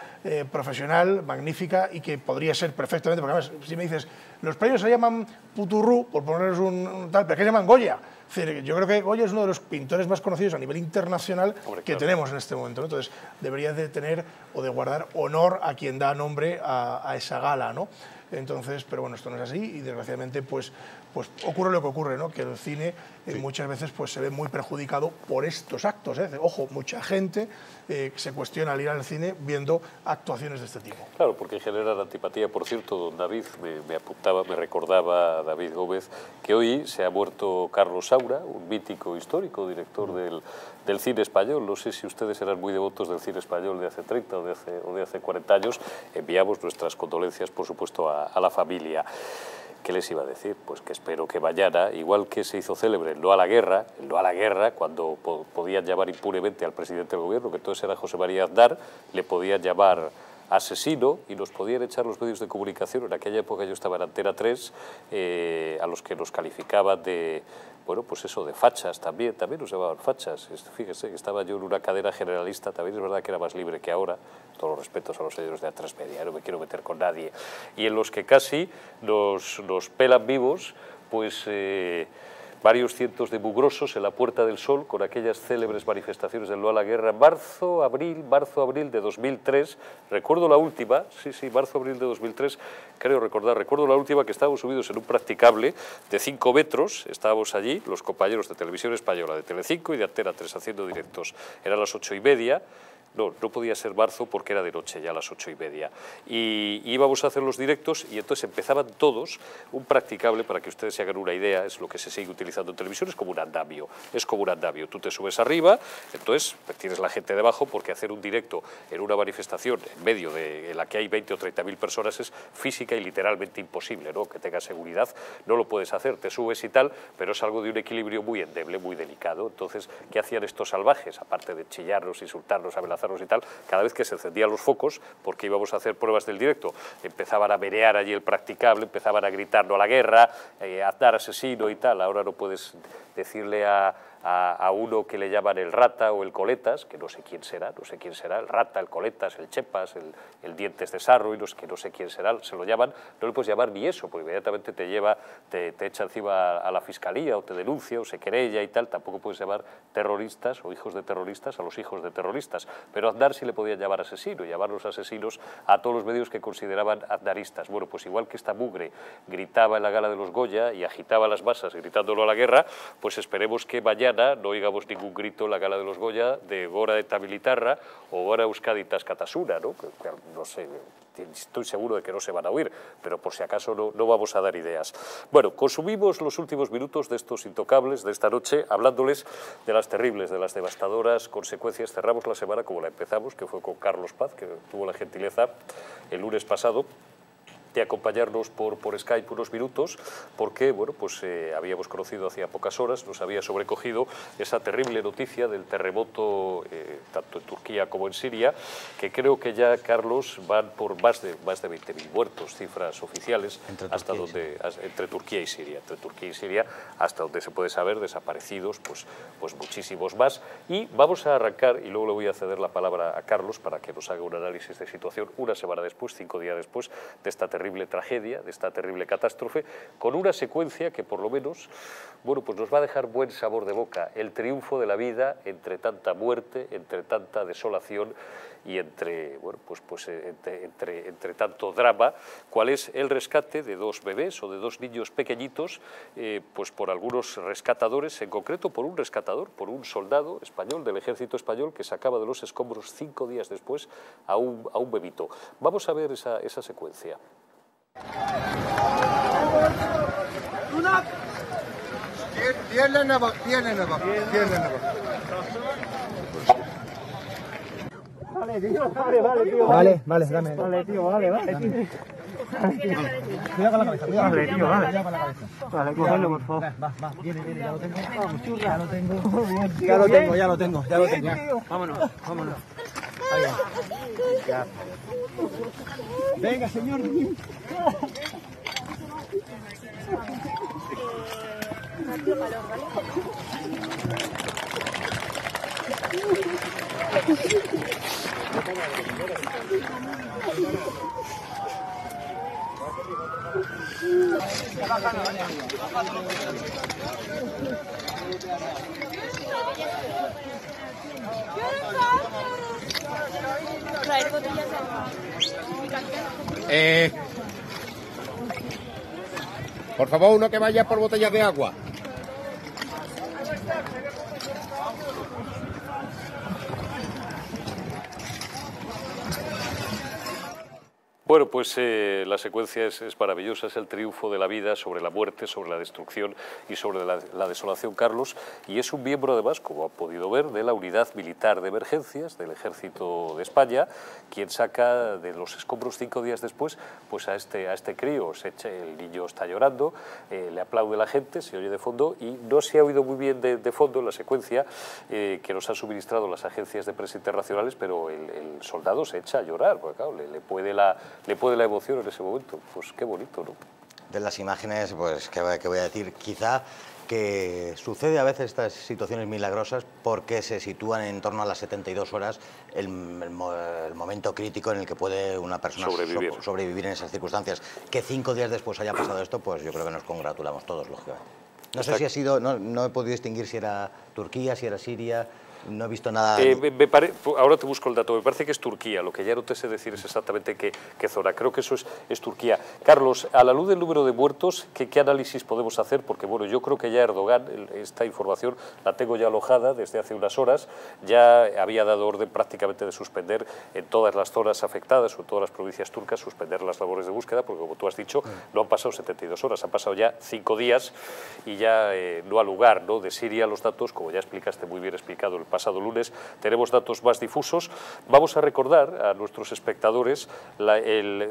S3: profesional magnífica y que podría ser perfectamente, porque además, si me dices, los premios se llaman Puturrú, por ponerles un tal, pero ¿qué se llaman Goya? Es decir, yo creo que Goya es uno de los pintores más conocidos a nivel internacional que tenemos en este momento, ¿no? Entonces, debería de tener o de guardar honor a quien da nombre a esa gala, ¿no? Entonces, pero bueno, esto no es así, y desgraciadamente pues pues ocurre lo que ocurre, ¿no? Que el cine muchas veces pues, se ve muy perjudicado por estos actos. Ojo, mucha gente se cuestiona al ir al cine viendo actuaciones de este tipo.
S1: Claro, porque generan antipatía. Por cierto, don David me recordaba David Gómez que hoy se ha muerto Carlos Saura, un mítico histórico, director del cine español. No sé si ustedes eran muy devotos del cine español de hace 30 o de hace 40 años. Enviamos nuestras condolencias, por supuesto, a la familia. ¿Qué les iba a decir? Pues que espero que mañana, igual que se hizo célebre el no a la guerra, cuando podían llamar impunemente al presidente del gobierno, que entonces era José María Aznar, le podían llamar asesino y nos podían echar los medios de comunicación. En aquella época yo estaba en Antena 3, a los que nos calificaban de, bueno, pues eso, de fachas también nos llamaban fachas. Fíjese que estaba yo en una cadena generalista, también es verdad que era más libre que ahora, todos los respetos a los señores de A3 Media, no me quiero meter con nadie, y en los que casi nos pelan vivos, pues varios cientos de mugrosos en la Puerta del Sol con aquellas célebres manifestaciones del no a la guerra, marzo, abril de 2003, recuerdo la última, marzo, abril de 2003, recuerdo la última que estábamos subidos en un practicable de 5 metros, estábamos allí, los compañeros de Televisión Española, de Telecinco y de Antena 3 haciendo directos, eran las 8:30, no podía ser marzo porque era de noche ya a las 8:30. Y íbamos a hacer los directos y entonces empezaban todos, un practicable, para que ustedes se hagan una idea, es lo que se sigue utilizando en televisión, es como un andamio. Tú te subes arriba, entonces tienes la gente debajo, porque hacer un directo en una manifestación en medio en la que hay 20 o 30.000 personas es física y literalmente imposible, ¿no? Que tengas seguridad, no lo puedes hacer, te subes y tal, pero es algo de un equilibrio muy endeble, muy delicado. Entonces, ¿qué hacían estos salvajes? Aparte de chillarnos, insultarnos, amenazarnos y tal, cada vez que se encendían los focos, porque íbamos a hacer pruebas del directo, empezaban a menear allí el practicable, empezaban a gritar no a la guerra, Aznar asesino y tal. Ahora no puedes decirle a uno que le llaman el rata o el coletas, que no sé quién será, el rata, el coletas, el chepas, el dientes de sarro, y que no sé quién será, se lo llaman, no le puedes llamar ni eso, porque inmediatamente te echa encima a la fiscalía, o te denuncia, o se querella y tal. Tampoco puedes llamar terroristas o hijos de terroristas a los hijos de terroristas, pero a Aznar sí le podían llamar asesino, y llamar los asesinos a todos los medios que consideraban aznaristas. Bueno, pues igual que esta mugre gritaba en la gala de los Goya y agitaba las masas gritándolo a la guerra, pues esperemos que mañana no oigamos ningún grito en la gala de los Goya de Gora eta militarra o Gora Euskaditas Katasuna, ¿no? Que no sé, estoy seguro de que no se van a oír, pero por si acaso no vamos a dar ideas. Bueno, consumimos los últimos minutos de estos intocables de esta noche hablándoles de las terribles, de las devastadoras consecuencias. Cerramos la semana como la empezamos, que fue con Carlos Paz, que tuvo la gentileza el lunes pasado de acompañarnos por Skype unos minutos, porque bueno, pues habíamos conocido hacía pocas horas, nos había sobrecogido esa terrible noticia del terremoto tanto en Turquía como en Siria, que creo que ya, Carlos, van por más de 20.000 muertos, cifras oficiales, entre Turquía y Siria, hasta donde se puede saber, desaparecidos pues muchísimos más. Y vamos a arrancar, y luego le voy a ceder la palabra a Carlos para que nos haga un análisis de situación una semana después, 5 días después de esta terrible tragedia, de esta terrible catástrofe, con una secuencia que por lo menos, bueno, pues nos va a dejar buen sabor de boca, el triunfo de la vida entre tanta muerte, entre tanta desolación y entre tanto drama. ¿Cuál es el rescate de 2 bebés o de 2 niños pequeñitos, pues por algunos rescatadores, en concreto por un rescatador, por un soldado español del ejército español que sacaba de los escombros 5 días después a un bebito? Vamos a ver esa secuencia.
S9: Vale, tío. Vale, dame. Vale, tío, vale. Cuidado con la cabeza, cuidado. Vale, tío, vale. Cuidado con la cabeza. Vale, cógelo, por favor. Va, viene, ya lo tengo. Vamos, churra. Ya lo tengo. Vámonos. Ahí va. Ya. Venga, señor.
S10: Por favor, uno que vaya por botellas de agua.
S1: Bueno, pues la secuencia es maravillosa, es el triunfo de la vida sobre la muerte, sobre la destrucción y sobre la desolación, Carlos, y es un miembro además, como han podido ver, de la Unidad Militar de Emergencias del Ejército de España, quien saca de los escombros 5 días después pues a este crío. El niño está llorando, le aplaude la gente, se oye de fondo, y no se ha oído muy bien de fondo en la secuencia que nos han suministrado las agencias de prensa internacionales, pero el soldado se echa a llorar, porque claro, le puede la emoción en ese momento. Pues qué bonito, ¿no?
S5: De las imágenes, pues, ¿qué voy a decir? Quizá que sucede a veces estas situaciones milagrosas porque se sitúan en torno a las 72 horas, el momento crítico en el que puede una persona sobrevivir en esas circunstancias. Que 5 días después haya pasado esto, pues yo creo que nos congratulamos todos, lógicamente. No sé si ha sido, no he podido distinguir si era Turquía, si era Siria. No he visto nada...
S1: ahora te busco el dato, me parece que es Turquía, lo que ya no te sé decir es exactamente qué zona, creo que eso es Turquía. Carlos, a la luz del número de muertos, ¿qué análisis podemos hacer? Porque bueno, yo creo que ya Erdogan, esta información la tengo ya alojada desde hace unas horas, ya había dado orden prácticamente de suspender en todas las zonas afectadas o en todas las provincias turcas, suspender las labores de búsqueda, porque como tú has dicho, no han pasado 72 horas, han pasado ya 5 días y ya no ha lugar, ¿no? De Siria los datos, como ya explicaste muy bien explicado el pasado lunes, tenemos datos más difusos. Vamos a recordar a nuestros espectadores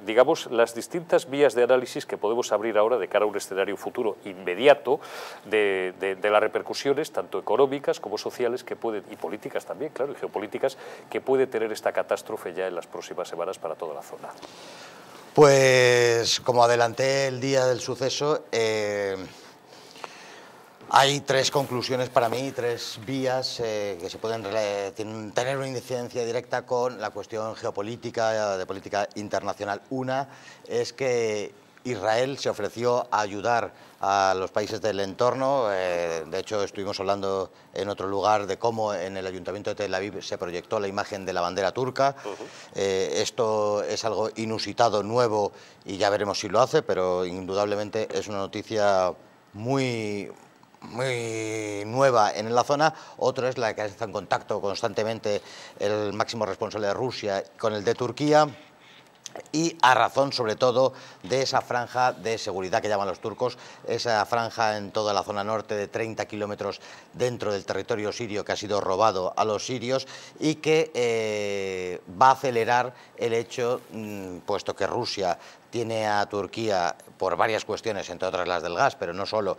S1: digamos, las distintas vías de análisis que podemos abrir ahora de cara a un escenario futuro inmediato de las repercusiones, tanto económicas como sociales, que pueden, y políticas también, claro, y geopolíticas, que puede tener esta catástrofe ya en las próximas semanas para toda la zona.
S5: Pues, como adelanté el día del suceso, hay 3 conclusiones para mí, 3 vías que se pueden tener una incidencia directa con la cuestión geopolítica, de política internacional. Una es que Israel se ofreció a ayudar a los países del entorno. De hecho, estuvimos hablando en otro lugar de cómo en el Ayuntamiento de Tel Aviv se proyectó la imagen de la bandera turca. Esto es algo inusitado, nuevo, y ya veremos si lo hace, pero indudablemente es una noticia muy nueva en la zona. Otro es la que está en contacto constantemente el máximo responsable de Rusia con el de Turquía, y a razón sobre todo de esa franja de seguridad que llaman los turcos, esa franja en toda la zona norte de 30 kilómetros dentro del territorio sirio que ha sido robado a los sirios y que va a acelerar el hecho, puesto que Rusia tiene a Turquía, por varias cuestiones, entre otras las del gas, pero no solo,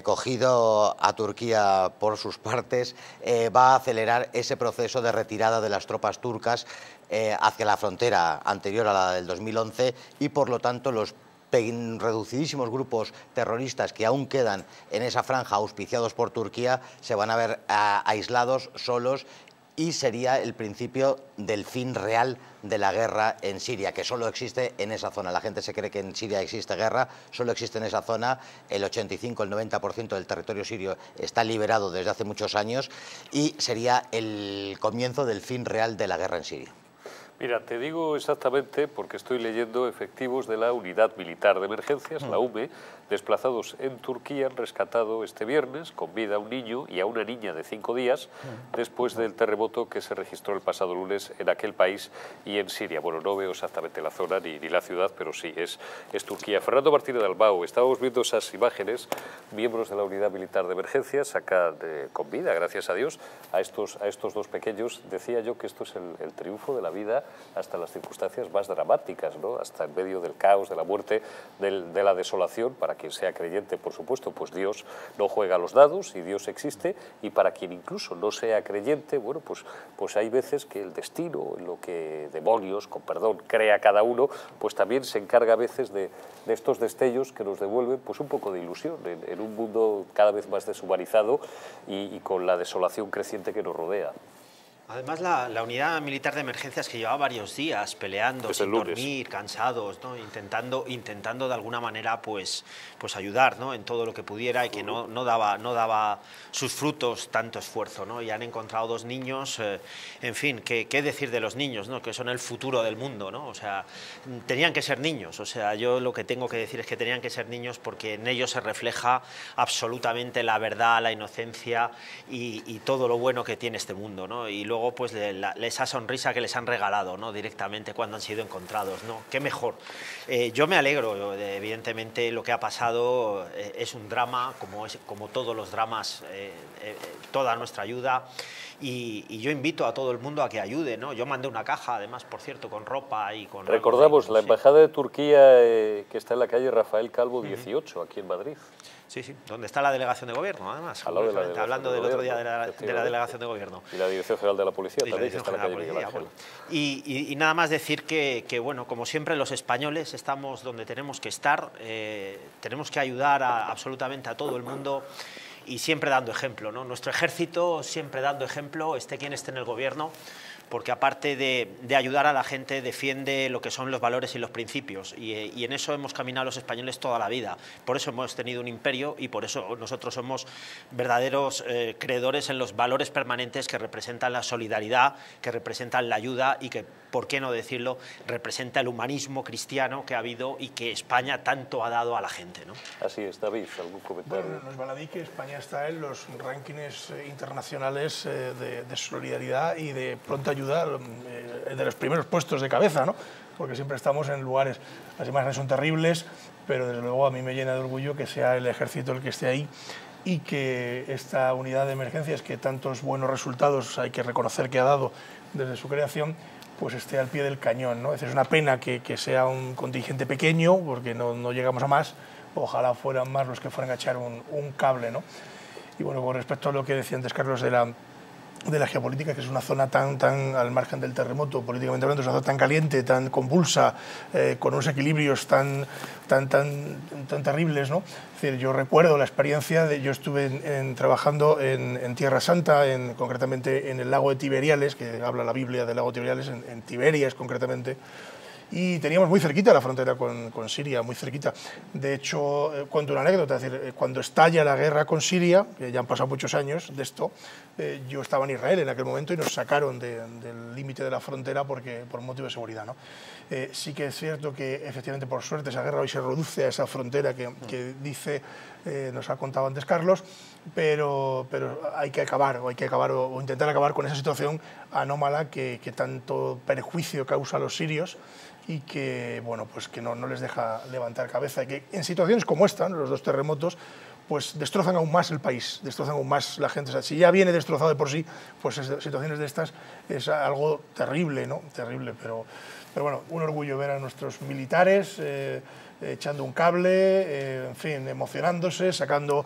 S5: cogido a Turquía por sus partes, va a acelerar ese proceso de retirada de las tropas turcas hacia la frontera anterior a la del 2011 y, por lo tanto, los reducidísimos grupos terroristas que aún quedan en esa franja auspiciados por Turquía se van a ver aislados, solos, y sería el principio del fin real de la guerra en Siria, que solo existe en esa zona. La gente se cree que en Siria existe guerra, solo existe en esa zona. El 85, el 90% del territorio sirio está liberado desde hace muchos años y sería el comienzo del fin real de la guerra en Siria.
S1: Mira, te digo exactamente porque estoy leyendo efectivos de la Unidad Militar de Emergencias, la UME, desplazados en Turquía, han rescatado este viernes con vida a un niño y a una niña de 5 días después del terremoto que se registró el pasado lunes en aquel país y en Siria. Bueno, no veo exactamente la zona ni la ciudad, pero sí, es Turquía. Fernando Martínez de Albao, estábamos viendo esas imágenes, miembros de la Unidad Militar de Emergencias sacan con vida, gracias a Dios, a estos 2 pequeños. Decía yo que esto es el triunfo de la vida hasta las circunstancias más dramáticas, ¿no? Hasta en medio del caos, de la muerte, de la desolación. Para quien sea creyente, por supuesto, pues Dios no juega a los dados y Dios existe, y para quien incluso no sea creyente, bueno, pues hay veces que el destino, en lo que demonios, con perdón, crea cada uno, pues también se encarga a veces de estos destellos que nos devuelven pues un poco de ilusión en un mundo cada vez más deshumanizado y con la desolación creciente que nos rodea.
S4: Además, la unidad militar de emergencias que llevaba varios días peleando, sin dormir, cansados, ¿no? intentando de alguna manera pues ayudar, ¿no? en todo lo que pudiera, y que no daba sus frutos tanto esfuerzo, ¿no? Y han encontrado 2 niños, en fin, ¿qué decir de los niños, ¿no? Que son el futuro del mundo, ¿no? O sea, tenían que ser niños, o sea, yo lo que tengo que decir es que tenían que ser niños, porque en ellos se refleja absolutamente la verdad, la inocencia y todo lo bueno que tiene este mundo, ¿no? Y luego pues esa sonrisa que les han regalado, ¿no? directamente cuando han sido encontrados, ¿no? Qué mejor. Yo me alegro, evidentemente lo que ha pasado es un drama, como todos los dramas, toda nuestra ayuda, y yo invito a todo el mundo a que ayude, ¿no? Yo mandé una caja, además, por cierto, con ropa y con...
S1: Recordamos, la Embajada de Turquía, que está en la calle Rafael Calvo 18, aquí en Madrid.
S4: Sí, donde está la delegación de gobierno, además, hablando del otro día de la delegación de gobierno.
S1: Y la Dirección General de la Policía también, que está en la calle Miguel Ángel.
S4: Bueno. Y nada más decir que, bueno, como siempre, los españoles estamos donde tenemos que estar, tenemos que ayudar absolutamente a todo el mundo, y siempre dando ejemplo, ¿no? Nuestro ejército siempre dando ejemplo, esté quien esté en el gobierno, porque aparte de ayudar a la gente, defiende lo que son los valores y los principios, y en eso hemos caminado los españoles toda la vida. Por eso hemos tenido un imperio, y por eso nosotros somos verdaderos creedores en los valores permanentes que representan la solidaridad, que representan la ayuda, y que, por qué no decirlo, representa el humanismo cristiano que ha habido y que España tanto ha dado a la gente, ¿no?
S1: Así es, David, ¿algún comentario?
S3: Bueno, nos baladí que España está en los rankings internacionales de solidaridad y de pronta ayuda, de los primeros puestos de cabeza, ¿no? Porque siempre estamos en lugares, las imágenes son terribles, pero desde luego a mí me llena de orgullo que sea el ejército el que esté ahí, y que esta unidad de emergencias, que tantos buenos resultados hay que reconocer que ha dado desde su creación, pues esté al pie del cañón, ¿no? Es una pena que sea un contingente pequeño, porque no llegamos a más. Ojalá fueran más los que fueran a echar un cable, ¿no? Y bueno, con respecto a lo que decía antes Carlos de la geopolítica, que es una zona tan al margen del terremoto, políticamente hablando, es una zona tan caliente, tan convulsa, con unos equilibrios tan terribles, ¿no? Es decir, yo recuerdo la experiencia yo estuve trabajando en Tierra Santa, concretamente en el lago de Tiberiales, que habla la Biblia del lago de Tiberiales, en Tiberias concretamente, y teníamos muy cerquita la frontera con Siria, muy cerquita. De hecho, cuento una anécdota, es decir, cuando estalla la guerra con Siria, que ya han pasado muchos años de esto, yo estaba en Israel en aquel momento y nos sacaron del límite de la frontera por motivo de seguridad, ¿no? Sí que es cierto que efectivamente, por suerte, esa guerra hoy se reduce a esa frontera que dice, nos ha contado antes Carlos, pero hay que acabar o intentar acabar con esa situación anómala que tanto perjuicio causa a los sirios, y que, bueno, pues que no les deja levantar cabeza, y que en situaciones como esta, los 2 terremotos, pues destrozan aún más el país, destrozan aún más la gente. O sea, si ya viene destrozado de por sí, pues situaciones de estas es algo terrible, ¿no? Terrible, pero bueno, un orgullo ver a nuestros militares echando un cable, en fin, emocionándose, sacando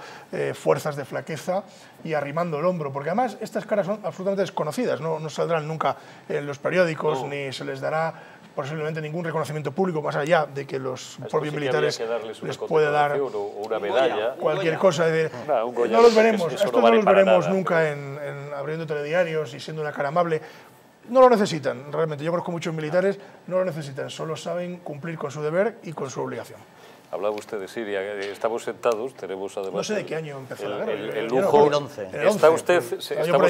S3: fuerzas de flaqueza y arrimando el hombro, porque además estas caras son absolutamente desconocidas, no saldrán nunca en los periódicos, ni se les dará posiblemente ningún reconocimiento público, más allá de que los propios militares les puede dar
S1: una medalla,
S3: cualquier cosa. No los veremos, estos no los veremos nunca abriendo telediarios y siendo una cara amable. No lo necesitan, realmente. Yo conozco muchos militares, no lo necesitan, solo saben cumplir con su deber y con su obligación.
S1: Hablaba usted de Siria, estamos sentados, tenemos además...
S3: No sé de qué año empezó la guerra.
S1: El lujo... Estamos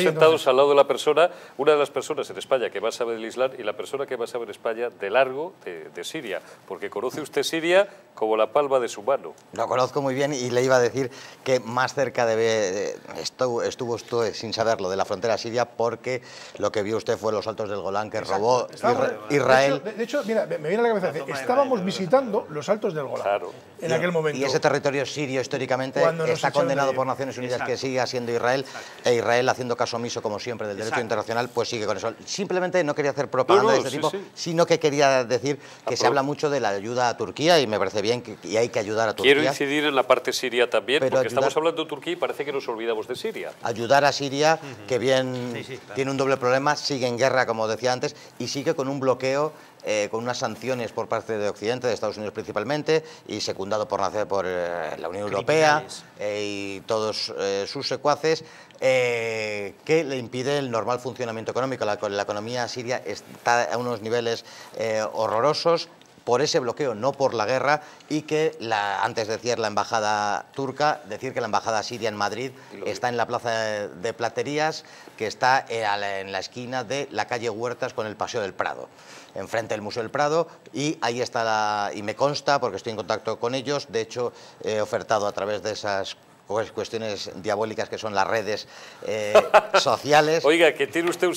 S1: sentados al lado de la persona, una de las personas en España que más sabe del Islam y la persona que más sabe en España de largo de Siria, porque conoce usted Siria como la palma de su mano.
S5: Lo conozco muy bien, y le iba a decir que más cerca estuvo usted, sin saberlo, de la frontera siria, porque lo que vio usted fue los Altos del Golán que robó Israel.
S3: De hecho, mira, me viene a la cabeza, estábamos visitando los Altos del Golán.
S1: Claro.
S3: En aquel momento.
S5: Y ese territorio sirio históricamente está condenado por Naciones Unidas, que siga siendo Israel, e Israel, haciendo caso omiso como siempre del derecho internacional, pues sigue con eso. Simplemente no quería hacer propaganda de este tipo, sino que quería decir que se habla mucho de la ayuda a Turquía, y me parece bien y hay que ayudar a Turquía.
S1: Quiero incidir en la parte siria también, porque estamos hablando de Turquía y parece que nos olvidamos de Siria.
S5: Ayudar a Siria, que bien tiene un doble problema, sigue en guerra, como decía antes, y sigue con un bloqueo con unas sanciones por parte de Occidente, de Estados Unidos principalmente, y secundado por la Unión Europea y todos sus secuaces, que le impide el normal funcionamiento económico. La economía siria está a unos niveles horrorosos por ese bloqueo, no por la guerra, y que antes de decir la embajada turca, decir que la embajada siria en Madrid está en la plaza de Platerías, que está en la esquina de la calle Huertas con el Paseo del Prado, enfrente del Museo del Prado, y ahí está y me consta, porque estoy en contacto con ellos, de hecho he ofertado a través de esas cuestiones diabólicas que son las redes sociales.
S1: Oiga, que tiene usted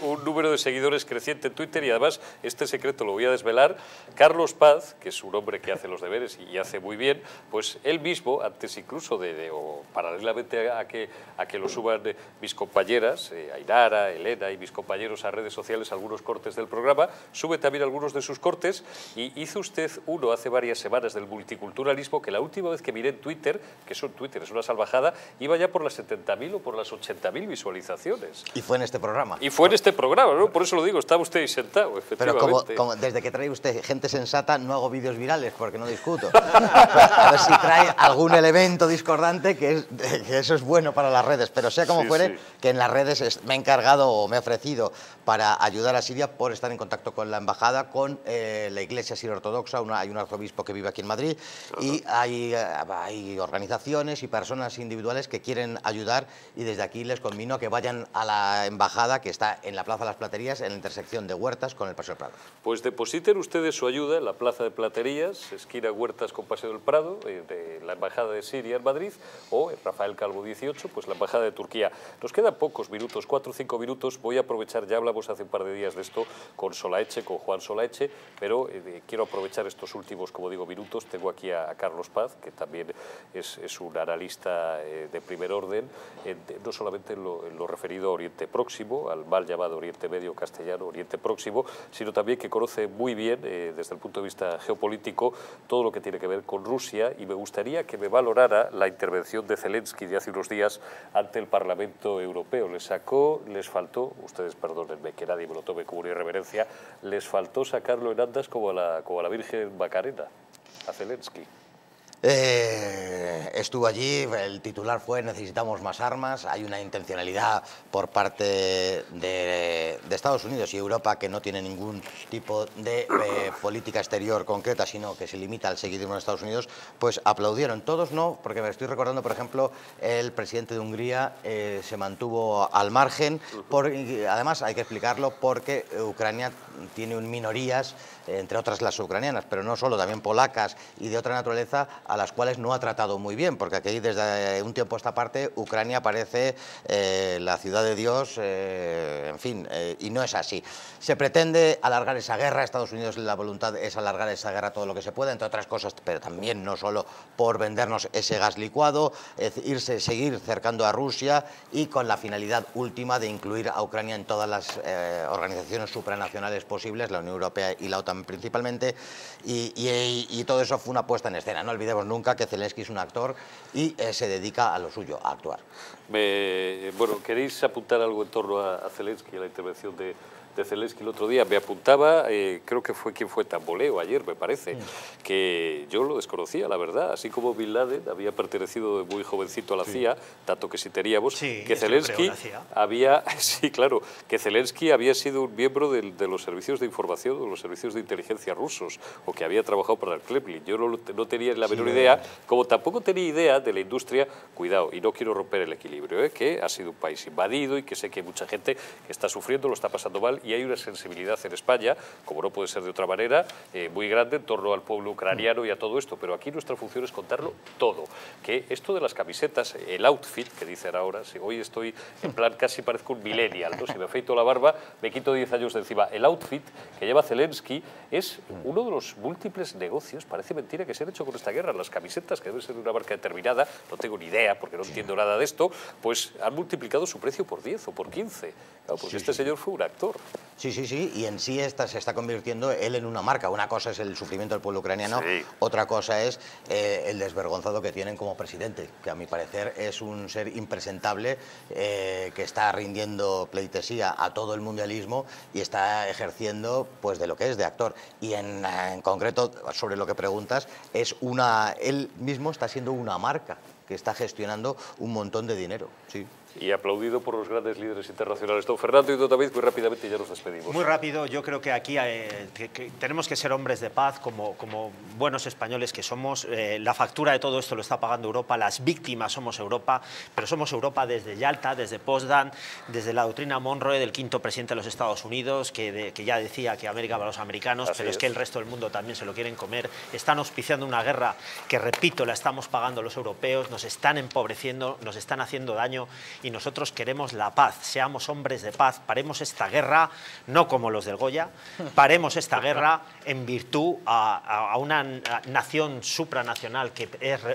S1: un número de seguidores creciente en Twitter, y además este secreto lo voy a desvelar. Carlos Paz, que es un hombre que hace los deberes y hace muy bien, pues él mismo, antes incluso o paralelamente a que lo suban mis compañeras, Ainara, Elena y mis compañeros a redes sociales, algunos cortes del programa, sube también algunos de sus cortes, y hizo usted uno hace varias semanas del multiculturalismo, que la última vez que miré en Twitter, que eso en Twitter es una salvajada, iba ya por las 70.000 o por las 80.000 visualizaciones.
S5: Y fue en este programa.
S1: Y fue en este programa, ¿no? Por eso lo digo, estaba usted ahí sentado, efectivamente.
S5: Pero como desde que trae usted gente sensata, no hago vídeos virales porque no discuto. A ver si trae algún elemento discordante, que eso es bueno para las redes. Pero sea como fuere, que en las redes me he encargado o me he ofrecido para ayudar a Siria por estar en contacto con la embajada, con la Iglesia Siria Ortodoxa. Hay un arzobispo que vive aquí en Madrid, y hay organizaciones y personas individuales que quieren ayudar, y desde aquí les convino a que vayan a la embajada, que está en la Plaza de las Platerías, en la intersección de Huertas con el Paseo del Prado.
S1: Pues depositen ustedes su ayuda en la Plaza de Platerías, esquina Huertas con Paseo del Prado, de la Embajada de Siria en Madrid, o en Rafael Calvo 18, pues la Embajada de Turquía. Nos quedan pocos minutos, 4 o 5 minutos. Voy a aprovechar, ya hablamos hace un par de días de esto con Solaeche, con Juan Solaeche, pero quiero aprovechar estos últimos, como digo, minutos. Tengo aquí a Carlos Paz, que también es un analista de primer orden, no solamente en lo referido a Oriente Próximo, al mal llamado Oriente Medio castellano, Oriente Próximo, sino también que conoce muy bien, desde el punto de vista geopolítico, todo lo que tiene que ver con Rusia, y me gustaría que me valorara la intervención de Zelensky de hace unos días ante el Parlamento Europeo. Les faltó, ustedes perdónenme que nadie me lo tome como una irreverencia, les faltó sacarlo en andas como a la Virgen Macarena, a Zelensky.
S5: Estuvo allí, el titular fue necesitamos más armas. Hay una intencionalidad por parte de Estados Unidos y Europa, que no tiene ningún tipo de política exterior concreta, sino que se limita al seguidismo de Estados Unidos. Pues aplaudieron, todos no, porque me estoy recordando, por ejemplo, el presidente de Hungría se mantuvo al margen, además hay que explicarlo, porque Ucrania tiene minorías, entre otras las ucranianas, pero no solo, también polacas y de otra naturaleza, a las cuales no ha tratado muy bien, porque aquí desde un tiempo a esta parte Ucrania parece la ciudad de Dios, en fin, y no es así. Se pretende alargar esa guerra, Estados Unidos la voluntad es alargar esa guerra todo lo que se pueda, entre otras cosas, pero también no solo por vendernos ese gas licuado, seguir cercando a Rusia, y con la finalidad última de incluir a Ucrania en todas las organizaciones supranacionales posibles, la Unión Europea y la OTAN principalmente, y todo eso fue una puesta en escena. No olvidemos nunca que Zelensky es un actor y se dedica a lo suyo, a actuar.
S1: Bueno, ¿queréis apuntar algo en torno a Zelensky, a la intervención de Zelensky el otro día? Me apuntaba, creo que fue quien fue Tamboleo ayer, me parece, que yo lo desconocía, la verdad, así como Bin Laden había pertenecido de muy jovencito a la CIA, tanto que si teníamos, que Zelensky había, que Zelensky había sido un miembro de los servicios de información, de los servicios de inteligencia rusos, o que había trabajado para el Kremlin. Yo no tenía la menor idea, como tampoco tenía idea de la industria, cuidado, y no quiero romper el equilibrio, que ha sido un país invadido y que sé que hay mucha gente que está sufriendo, lo está pasando mal, y hay una sensibilidad en España, como no puede ser de otra manera, muy grande en torno al pueblo ucraniano y a todo esto, pero aquí nuestra función es contarlo todo. Que esto de las camisetas, el outfit, que dicen ahora, si hoy estoy en plan casi parezco un millennial, ¿no? Si me afeito la barba, me quito 10 años de encima. El outfit que lleva Zelensky es uno de los múltiples negocios, parece mentira, que se han hecho con esta guerra. Las camisetas, que deben ser de una marca determinada, no tengo ni idea, porque no entiendo nada de esto, pues han multiplicado su precio por 10 o por 15, claro, porque este señor fue un actor.
S5: Sí, sí, sí, y en sí se está convirtiendo él en una marca. Una cosa es el sufrimiento del pueblo ucraniano, sí. Otra cosa es el desvergonzado que tienen como presidente, que a mi parecer es un ser impresentable, que está rindiendo pleitesía a todo el mundialismo y está ejerciendo pues de lo que es de actor. Y en concreto, sobre lo que preguntas, él mismo está siendo una marca que está gestionando un montón de dinero, sí.
S1: Y aplaudido por los grandes líderes internacionales. Don Fernando y don David, muy rápidamente ya nos despedimos.
S4: Muy rápido, yo creo que aquí que tenemos que ser hombres de paz como buenos españoles que somos. La factura de todo esto lo está pagando Europa, las víctimas somos Europa, pero somos Europa desde Yalta, desde Potsdam, desde la doctrina Monroe del quinto presidente de los Estados Unidos, que ya decía que América va a los americanos, pero es que el resto del mundo también se lo quieren comer. Están auspiciando una guerra que, repito, la estamos pagando los europeos, nos están empobreciendo, nos están haciendo daño. Y nosotros queremos la paz, seamos hombres de paz, paremos esta guerra, no como los del Goya, paremos esta guerra en virtud a una nación supranacional que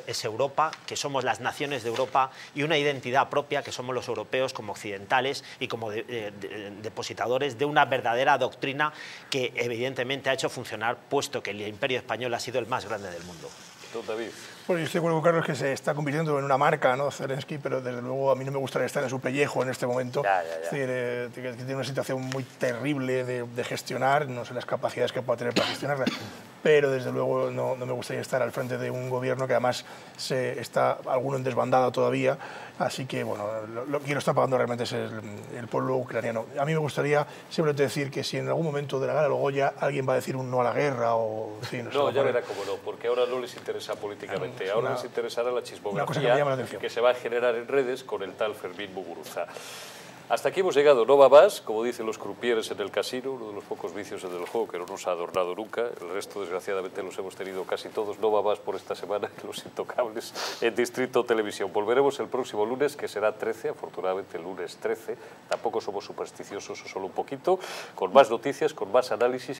S4: es Europa, que somos las naciones de Europa, y una identidad propia que somos los europeos como occidentales y como depositadores de una verdadera doctrina que evidentemente ha hecho funcionar, puesto que el Imperio Español ha sido el más grande del mundo.
S1: Don David.
S3: Pues yo estoy de acuerdo con Carlos que se está convirtiendo en una marca, ¿no? Zelensky, pero desde luego a mí no me gustaría estar en su pellejo en este momento. Es decir, que tiene una situación muy terrible de gestionar, no sé las capacidades que pueda tener para gestionarla, pero desde luego no me gustaría estar al frente de un gobierno que además está alguno en desbandada todavía, así que bueno, quien lo está pagando realmente es el pueblo ucraniano. A mí me gustaría simplemente decir que si en algún momento de la gala de Goya alguien va a decir un no a la guerra o... Sí,
S1: no, ya verá cómo no, porque ahora no les interesa políticamente. Ahora les interesará la chismografía que se va a generar en redes con el tal Fermín Muguruza. Hasta aquí hemos llegado, no va más, como dicen los croupiers en el casino, uno de los pocos vicios en el juego que no nos ha adornado nunca. El resto, desgraciadamente, los hemos tenido casi todos. No va más por esta semana, los intocables en Distrito Televisión. Volveremos el próximo lunes, que será 13, afortunadamente el lunes 13. Tampoco somos supersticiosos, o solo un poquito, con más noticias, con más análisis.